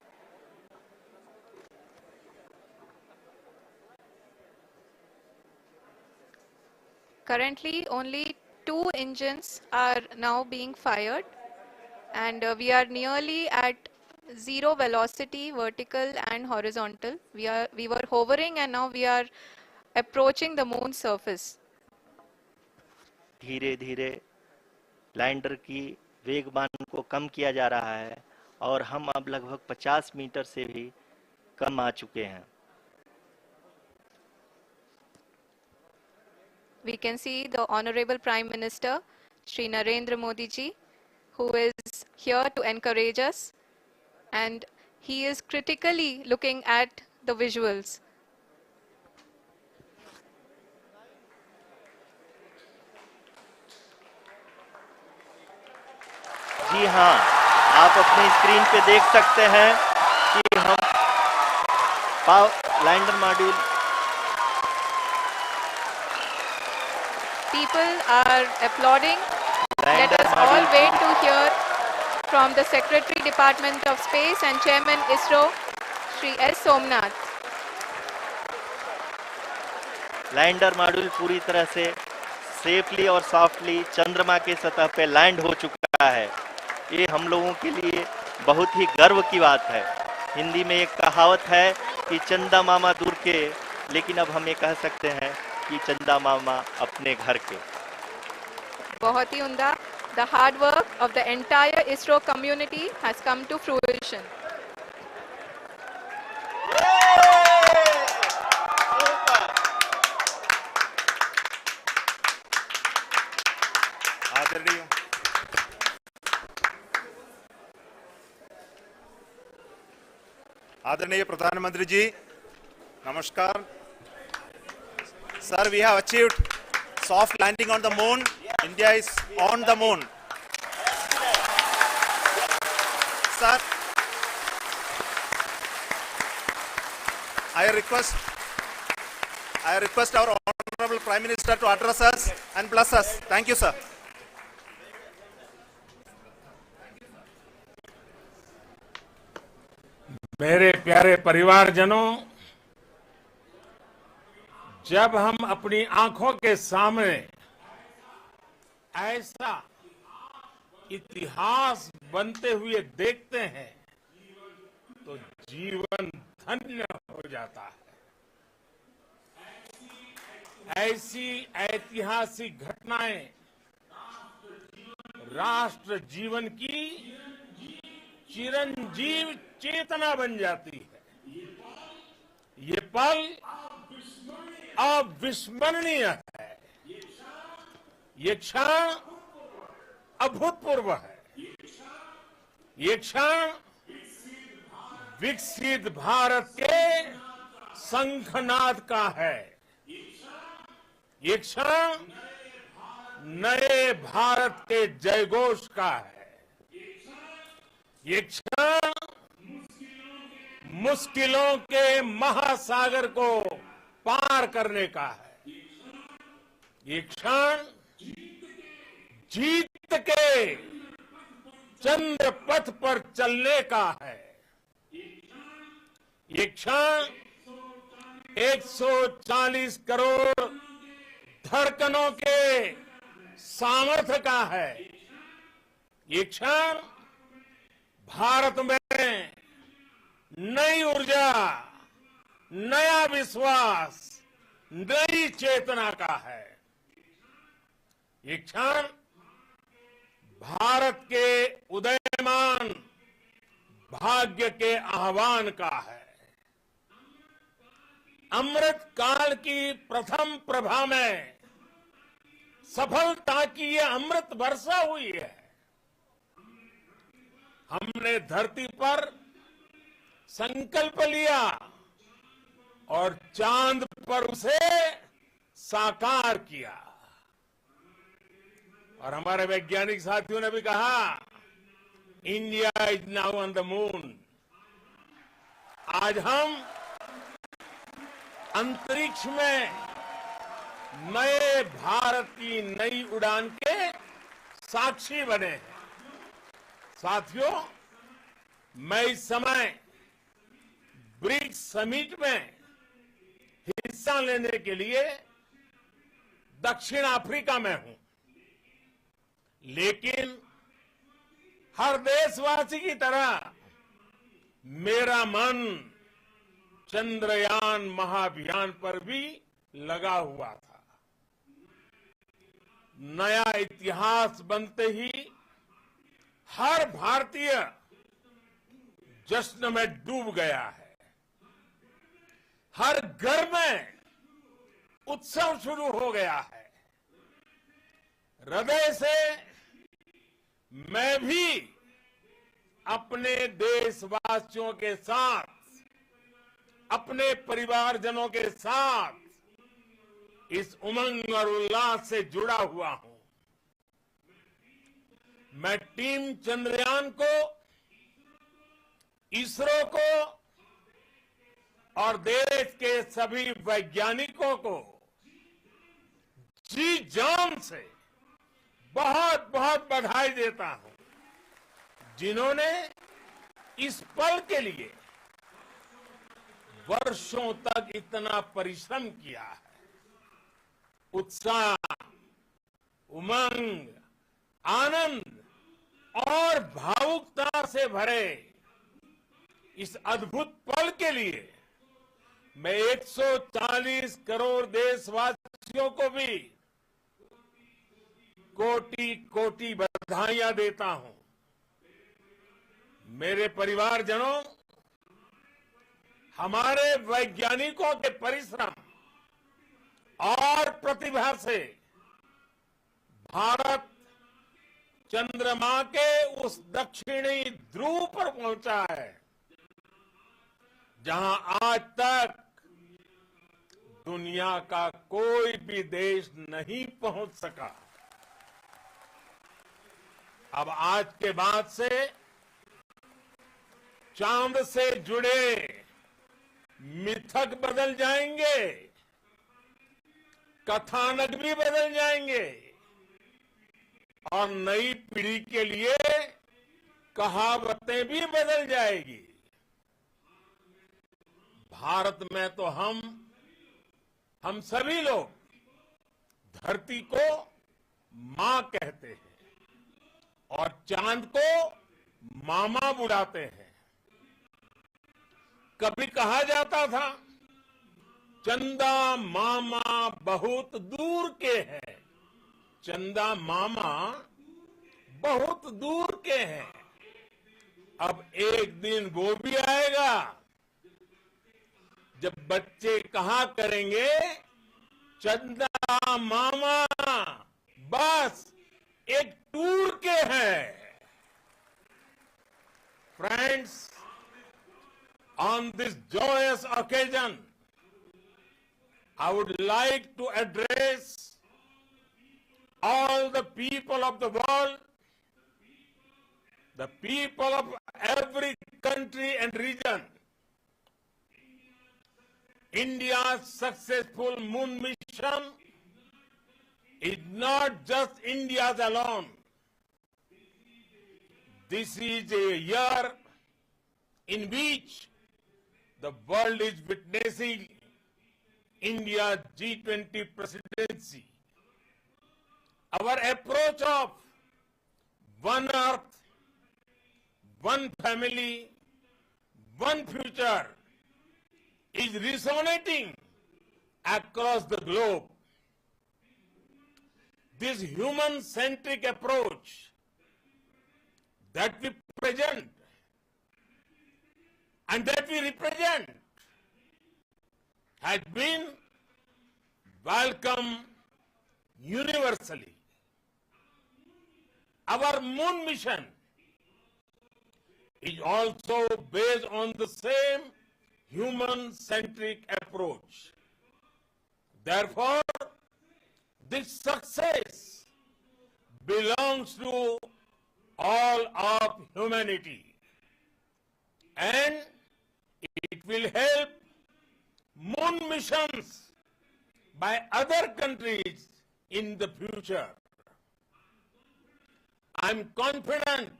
Currently, only 2 engines are now being fired, and we are nearly at zero velocity, vertical and horizontal. We were hovering, and now we are approaching the moon's surface. धीरे धीरे लैंडर की वेगमान को कम किया जा रहा है और हम अब लगभग 50 मीटर से भी कम आ चुके हैं। We can see the Honorable Prime Minister, Shri Narendra Modi ji, who is here to encourage us, and he is critically looking at the visuals. जी हाँ, आप अपनी स्क्रीन पे देख सकते हैं कि हम lander module. People are applauding. Let us all wait to hear from the Secretary Department of Space and Chairman ISRO, Shri S. Somnath. Lander module पूरी तरह से सेफली और सॉफ्टली चंद्रमा के सतह पे लैंड हो चुका है। ये हम लोगों के लिए बहुत ही गर्व की बात है। हिंदी में एक कहावत है कि चंदा मामा दूर के, लेकिन अब हम ये कह सकते हैं कि चंदा मामा अपने घर के। बहुत ही उम्दा. The hard work of the entire ISRO community has come to fruition. आदरणीय प्रधानमंत्री जी, नमस्कार। Sir, we have achieved soft landing on the moon. India is on the moon. Sir, I request our Honorable Prime Minister to address us and bless us. Thank you, sir. मेरे प्यारे परिवारजनों, जब हम अपनी आंखों के सामने ऐसा इतिहास बनते हुए देखते हैं तो जीवन धन्य हो जाता है। ऐसी ऐतिहासिक घटनाएं राष्ट्र जीवन की चिरंजीव चेतना बन जाती है। ये पल अविस्मरणीय है। ये क्षण अभूतपूर्व है। ये क्षण विकसित भारत के शंखनाद का है। ये क्षण नए भारत के जयघोष का है। ये क्षण मुश्किलों के महासागर को पार करने का है। ये क्षण जीत के चंद्र पथ पर चलने का है। ये क्षण 140 करोड़ धड़कनों के सामर्थ्य का है। ये क्षण भारत में नई ऊर्जा, नया विश्वास, नई चेतना का है। ये क्षण भारत के उदयमान भाग्य के आह्वान का है। अमृत काल की प्रथम प्रभा में सफलता की ये अमृत वर्षा हुई है। हमने धरती पर संकल्प लिया और चांद पर उसे साकार किया। और हमारे वैज्ञानिक साथियों ने भी कहा, India is now on the moon. आज हम अंतरिक्ष में नए भारत की नई उड़ान के साक्षी बने हैं। साथियों, मैं इस समय ब्रिक्स समिट में हिस्सा लेने के लिए दक्षिण अफ्रीका में हूं, लेकिन हर देशवासी की तरह मेरा मन चंद्रयान महाअभियान पर भी लगा हुआ था। नया इतिहास बनते ही हर भारतीय जश्न में डूब गया है। हर घर में उत्सव शुरू हो गया है। हृदय से मैं भी अपने देशवासियों के साथ, अपने परिवारजनों के साथ इस उमंग और उल्लास से जुड़ा हुआ हूं। मैं टीम चंद्रयान को, इसरो को और देश के सभी वैज्ञानिकों को जी जान से बहुत बहुत बधाई देता हूं, जिन्होंने इस पल के लिए वर्षों तक इतना परिश्रम किया है। उत्साह, उमंग, आनंद और भावुकता से भरे इस अद्भुत पल के लिए मैं 140 करोड़ देशवासियों को भी कोटि कोटि बधाइयां देता हूं। मेरे परिवारजनों, हमारे वैज्ञानिकों के परिश्रम और प्रतिभा से भारत चंद्रमा के उस दक्षिणी ध्रुव पर पहुंचा है, जहां आज तक दुनिया का कोई भी देश नहीं पहुंच सका। अब आज के बाद से चांद से जुड़े मिथक बदल जाएंगे, कथानक भी बदल जाएंगे और नई पीढ़ी के लिए कहावतें भी बदल जाएगी। भारत में तो हम सभी लोग धरती को मां कहते हैं और चांद को मामा बुलाते हैं। कभी कहा जाता था, चंदा मामा बहुत दूर के हैं। चंदा मामा बहुत दूर के हैं। अब एक दिन वो भी आएगा जब बच्चे कहा करेंगे, चंदा मामा बस एक टूर के हैं। Friends, on this joyous occasion, I would like to address all the people of the world, the people of every country and region. India's successful moon mission is not just India's alone. This is a year in which the world is witnessing India's G20 presidency. Our approach of one earth, one family, one future is resonating across the globe. This human-centric approach that we present and that we represent has been welcomed universally. Our moon mission is also based on the same human-centric approach. Therefore, this success belongs to all of humanity, and it will help moon missions by other countries in the future. I'm confident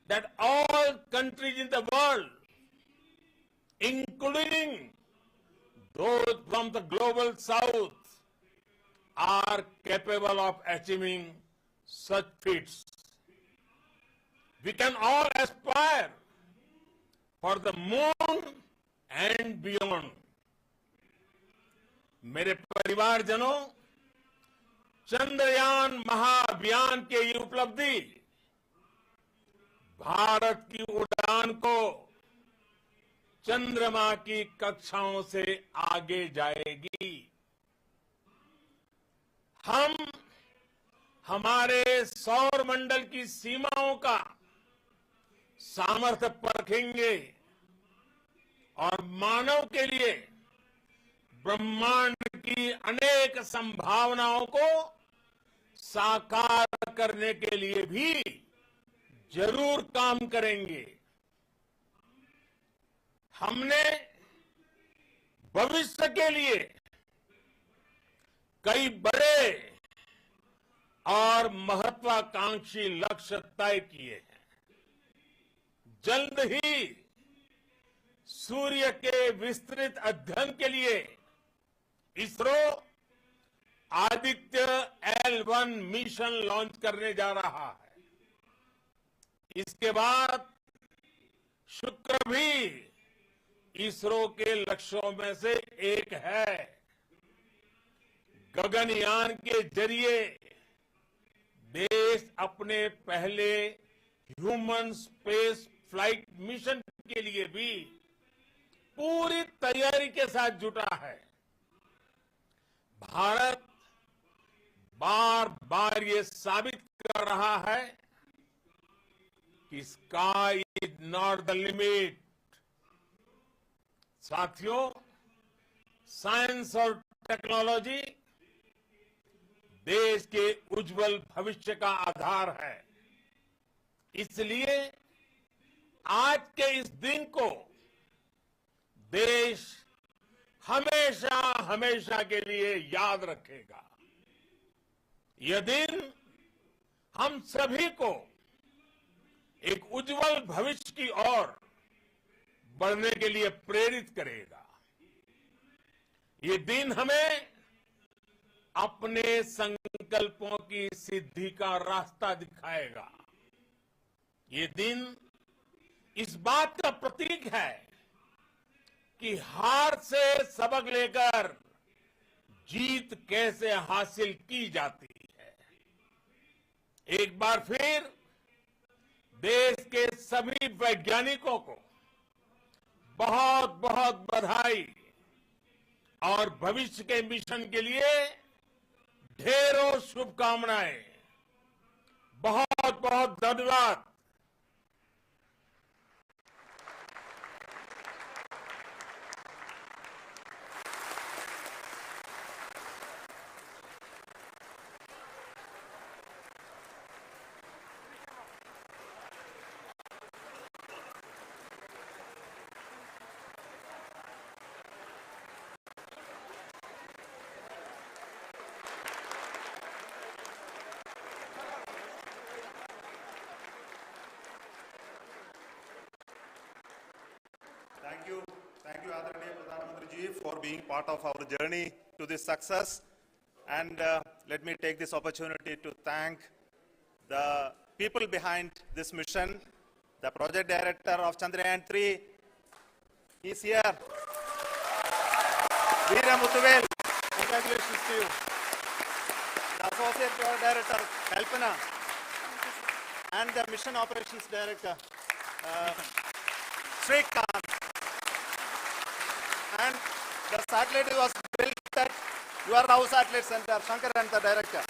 that all countries in the world, including those from the global south, are capable of achieving such feats. We can all aspire for the moon and beyond. मेरे परिवारजनों, चंद्रयान महाअभियान के ये उपलब्धि भारत की उड़ान को चंद्रमा की कक्षाओं से आगे जाएगी। हम हमारे सौर मंडल की सीमाओं का सामर्थ्य परखेंगे और मानव के लिए ब्रह्मांड की अनेक संभावनाओं को साकार करने के लिए भी जरूर काम करेंगे। हमने भविष्य के लिए कई बड़े और महत्वाकांक्षी लक्ष्य तय किए हैं। जल्द ही सूर्य के विस्तृत अध्ययन के लिए ISRO Aditya L1 mission launch करने जा रहा है। इसके बाद शुक्र भी इसरो के लक्ष्यों में से एक है। गगनयान के जरिए देश अपने पहले ह्यूमन स्पेस फ्लाइट मिशन के लिए भी पूरी तैयारी के साथ जुटा है। भारत बार बार ये साबित कर रहा है कि sky is not the limit. साथियों, साइंस और टेक्नोलॉजी देश के उज्जवल भविष्य का आधार है। इसलिए आज के इस दिन को देश हमेशा हमेशा के लिए याद रखेगा। यह दिन हम सभी को एक उज्जवल भविष्य की ओर बढ़ने के लिए प्रेरित करेगा। ये दिन हमें अपने संकल्पों की सिद्धि का रास्ता दिखाएगा। ये दिन इस बात का प्रतीक है कि हार से सबक लेकर जीत कैसे हासिल की जाती है। एक बार फिर देश के सभी वैज्ञानिकों को बहुत बहुत बधाई और भविष्य के मिशन के लिए ढेरों शुभकामनाएं। बहुत बहुत धन्यवाद। Thank you, Adharaniya Pradhan Mantri ji, for being part of our journey to this success. And let me take this opportunity to thank the people behind this mission, the project director of Chandrayaan-3. He's here. Veera Muthuvel, congratulations to you. The associate project director, Kalpana, and the mission operations director, Srikanth. And the satellite was built at your house satellite center, Chandrayaan, the director.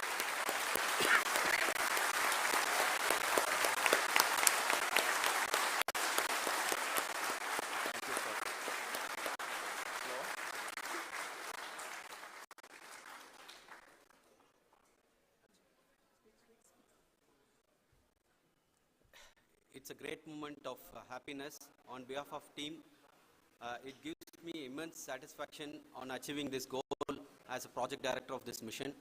It's a great moment of happiness on behalf of team. It gives me immense satisfaction on achieving this goal as a project director of this mission.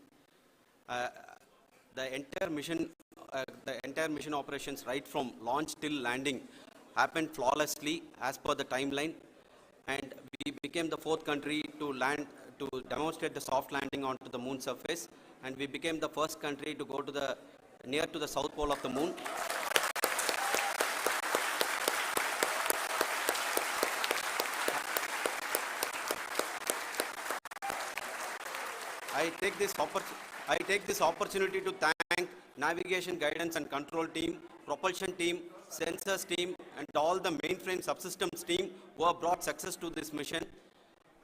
The entire mission operations right from launch till landing happened flawlessly as per the timeline, and we became the fourth country to demonstrate the soft landing onto the moon surface, and we became the first country to go to near to the south pole of the moon. I take this opportunity to thank navigation, guidance and control team, propulsion team, sensors team, and all the mainframe subsystems team who have brought success to this mission.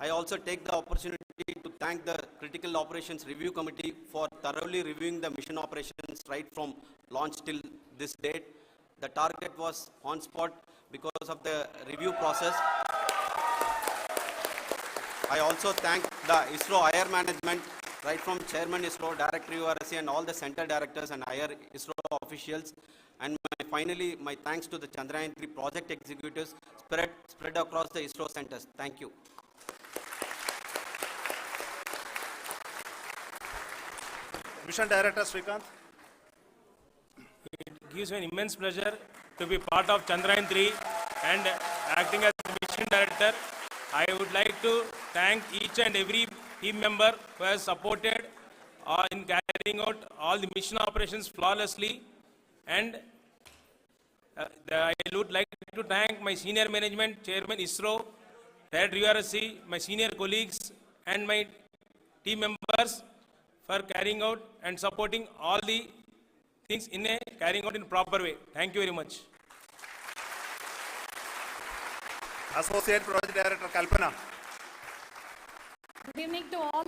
I also take the opportunity to thank the Critical Operations Review Committee for thoroughly reviewing the mission operations right from launch till this date. The target was on spot because of the review process. I also thank the ISRO IR management, right from Chairman ISRO, Director URSC, and all the center directors and IR ISRO officials. And finally, my thanks to the Chandrayaan-3 project executives spread across the ISRO centers. Thank you. Mission Director Srikanth. It gives me an immense pleasure to be part of Chandrayaan-3 and acting as mission director. I would like to thank each and every team member who has supported in carrying out all the mission operations flawlessly. And I would like to thank my senior management, Chairman ISRO, Director URSC, my senior colleagues and my team members for carrying out and supporting all the things carrying out in proper way. Thank you very much. Associate Project Director Kalpana. Good evening to all.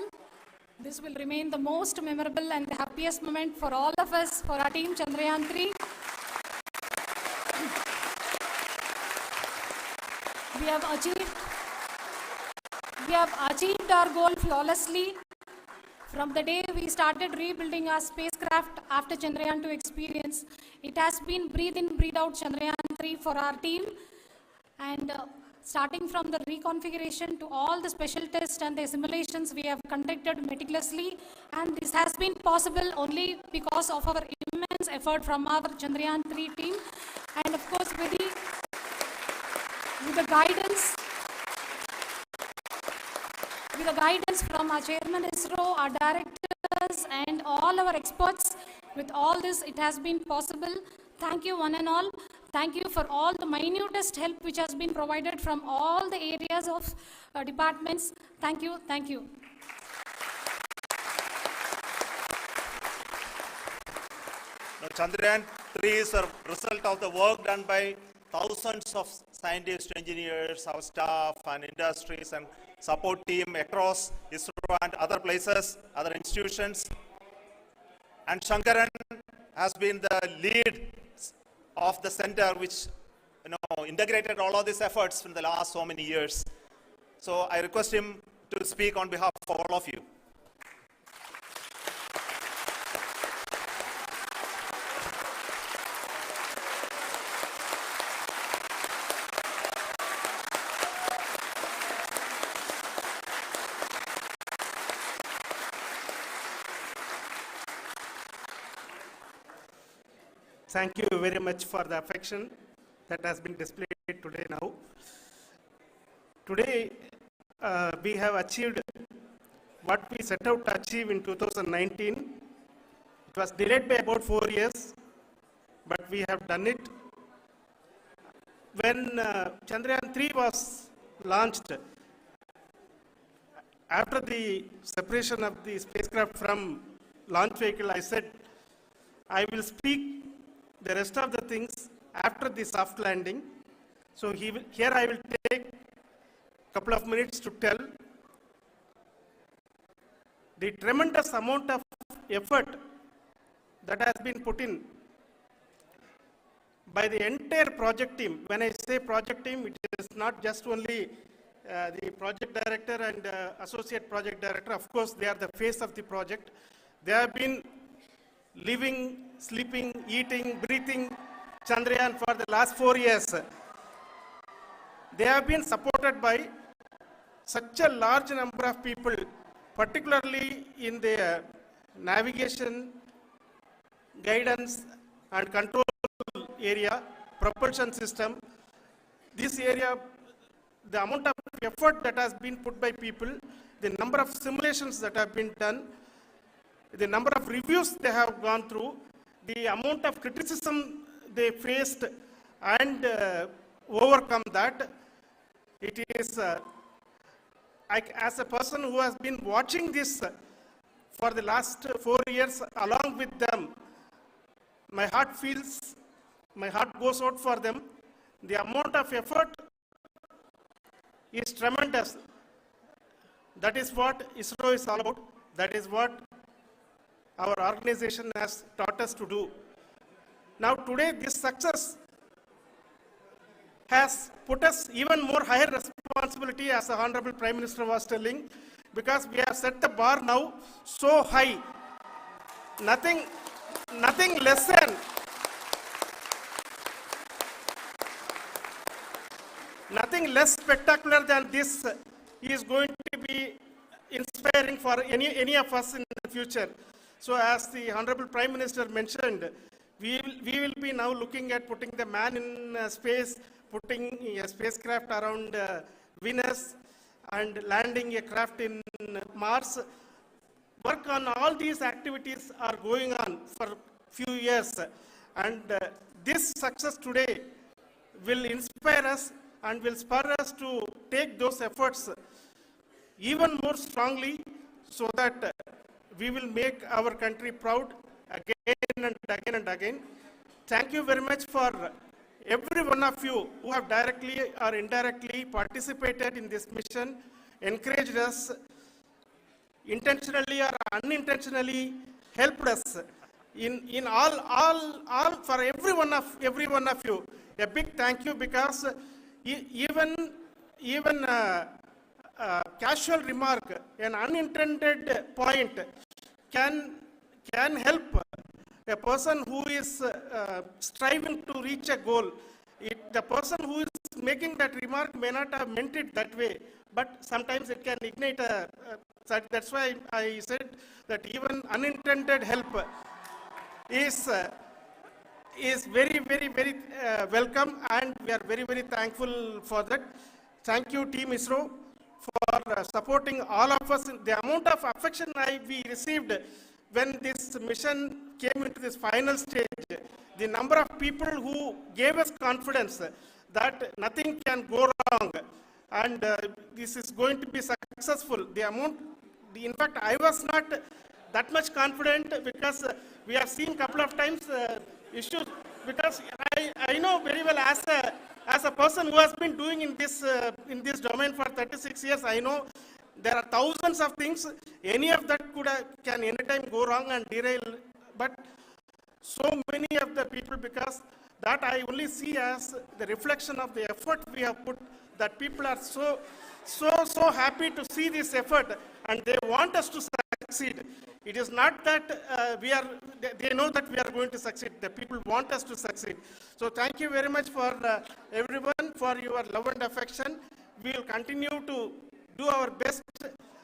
This will remain the most memorable and the happiest moment for all of us, for our team Chandrayaan-3. We have achieved our goal flawlessly. From the day we started rebuilding our spacecraft after Chandrayaan-2 experience, it has been breathe in, breathe out Chandrayaan-3 for our team. And starting from the reconfiguration to all the special tests and the simulations we have conducted meticulously, and this has been possible only because of our immense effort from our Chandrayaan-3 team, and of course with the guidance from our Chairman ISRO, our directors and all our experts. With all this, it has been possible. Thank you one and all. Thank you for all the minutest help which has been provided from all the areas of departments. Thank you. Thank you. Now, Chandrayaan-3 is a result of the work done by thousands of scientists, engineers, our staff and industries and support team across ISRO and other places, other institutions. And Shankaran has been the lead of the center which integrated all of these efforts in the last so many years. So I request him to speak on behalf of all of you. Thank you very much for the affection that has been displayed today now. Today, we have achieved what we set out to achieve in 2019. It was delayed by about 4 years, but we have done it. When Chandrayaan-3 was launched, after the separation of the spacecraft from launch vehicle, I said, I will speak the rest of the things after the soft landing. So here I will take a couple of minutes to tell the tremendous amount of effort that has been put in by the entire project team. When I say project team, it is not just only the project director and associate project director. Of course, they are the face of the project. They have been living, sleeping, eating, breathing Chandrayaan for the last 4 years. They have been supported by such a large number of people, particularly in the navigation, guidance and control area, propulsion system. This area, the amount of effort that has been put by people, the number of simulations that have been done, the number of reviews they have gone through, the amount of criticism they faced and overcome that. It is, as a person who has been watching this for the last 4 years along with them, my heart goes out for them. The amount of effort is tremendous. That is what ISRO is all about. That is what our organization has taught us to do. Now today, this success has put us even more higher responsibility, as the Honorable Prime Minister was telling, because we have set the bar now so high. Nothing less spectacular than this is going to be inspiring for any of us in the future. So as the Honorable Prime Minister mentioned, we will be now looking at putting the man in space, putting a spacecraft around Venus and landing a craft in Mars. Work on all these activities are going on for few years, and this success today will inspire us and will spur us to take those efforts even more strongly, so that we will make our country proud again and again and again. Thank you very much for every one of you who have directly or indirectly participated in this mission, encouraged us, intentionally or unintentionally helped us in all for every one of you. A big thank you, because even casual remark, an unintended point can help a person who is striving to reach a goal. The person who is making that remark may not have meant it that way, but sometimes it can ignite that's why I said that even unintended help is very, very, very welcome, and we are very, very thankful for that. Thank you, Team ISRO, for supporting all of us. The amount of affection we received when this mission came into this final stage, the number of people who gave us confidence that nothing can go wrong, and this is going to be successful. In fact, I was not that much confident, because we have seen a couple of times issues, because I know very well, as a person who has been doing in this domain for 36 years, I know there are thousands of things. Any of that can anytime go wrong and derail. But so many of the people, because that I only see as the reflection of the effort we have put, that people are so happy to see this effort, and they want us to succeed. It is not that they know that we are going to succeed. The people want us to succeed. So thank you very much for everyone for your love and affection. We will continue to do our best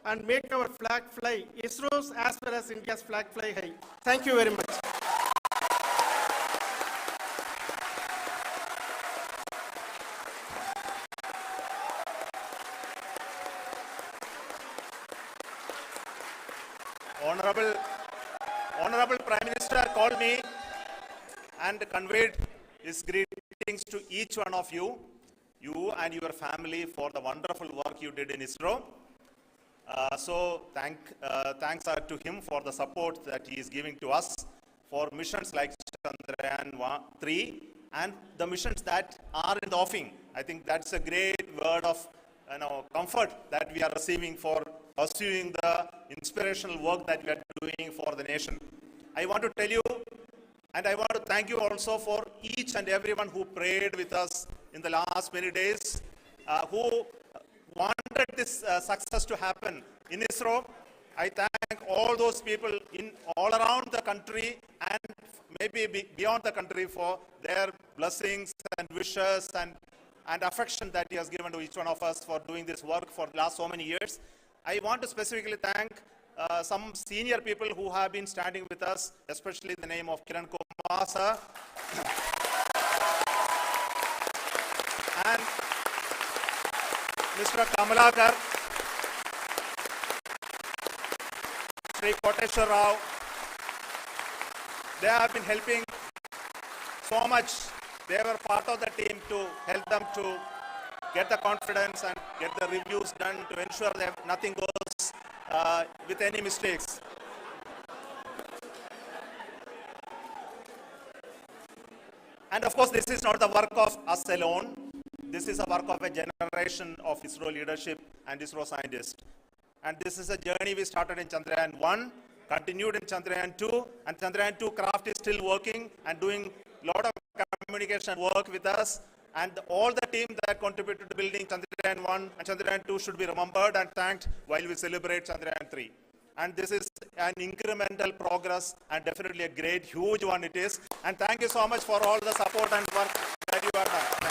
and make our flag fly, ISRO's as well as India's flag fly high. Thank you very much. Honorable, Honorable Prime Minister called me and conveyed his greetings to each one of you, you and your family, for the wonderful work you did in ISRO. Thanks are to him for the support that he is giving to us for missions like Chandrayaan-3 and the missions that are in the offing. I think that's a great word of comfort that we are receiving for pursuing the inspirational work that we are doing for the nation. I want to tell you, and I want to thank you also for each and everyone who prayed with us in the last many days, who wanted this success to happen in ISRO. I thank all those people in all around the country and maybe beyond the country for their blessings and wishes and affection that he has given to each one of us for doing this work for the last so many years. I want to specifically thank some senior people who have been standing with us, especially the name of Kiran Kumar sir and Mr. Kamalakar, Sri Koteshwar Rao. They have been helping so much. They were part of the team to help them to get the confidence and get the reviews done to ensure that nothing goes with any mistakes. And of course, this is not the work of us alone. This is a work of a generation of ISRO leadership and ISRO scientists. And this is a journey we started in Chandrayaan-1, continued in Chandrayaan-2, and Chandrayaan-2 craft is still working and doing a lot of communication work with us. And all the team that contributed to building Chandrayaan-1 and Chandrayaan-2 should be remembered and thanked while we celebrate Chandrayaan-3. And this is an incremental progress and definitely a great, huge one it is. And thank you so much for all the support and work that you have done.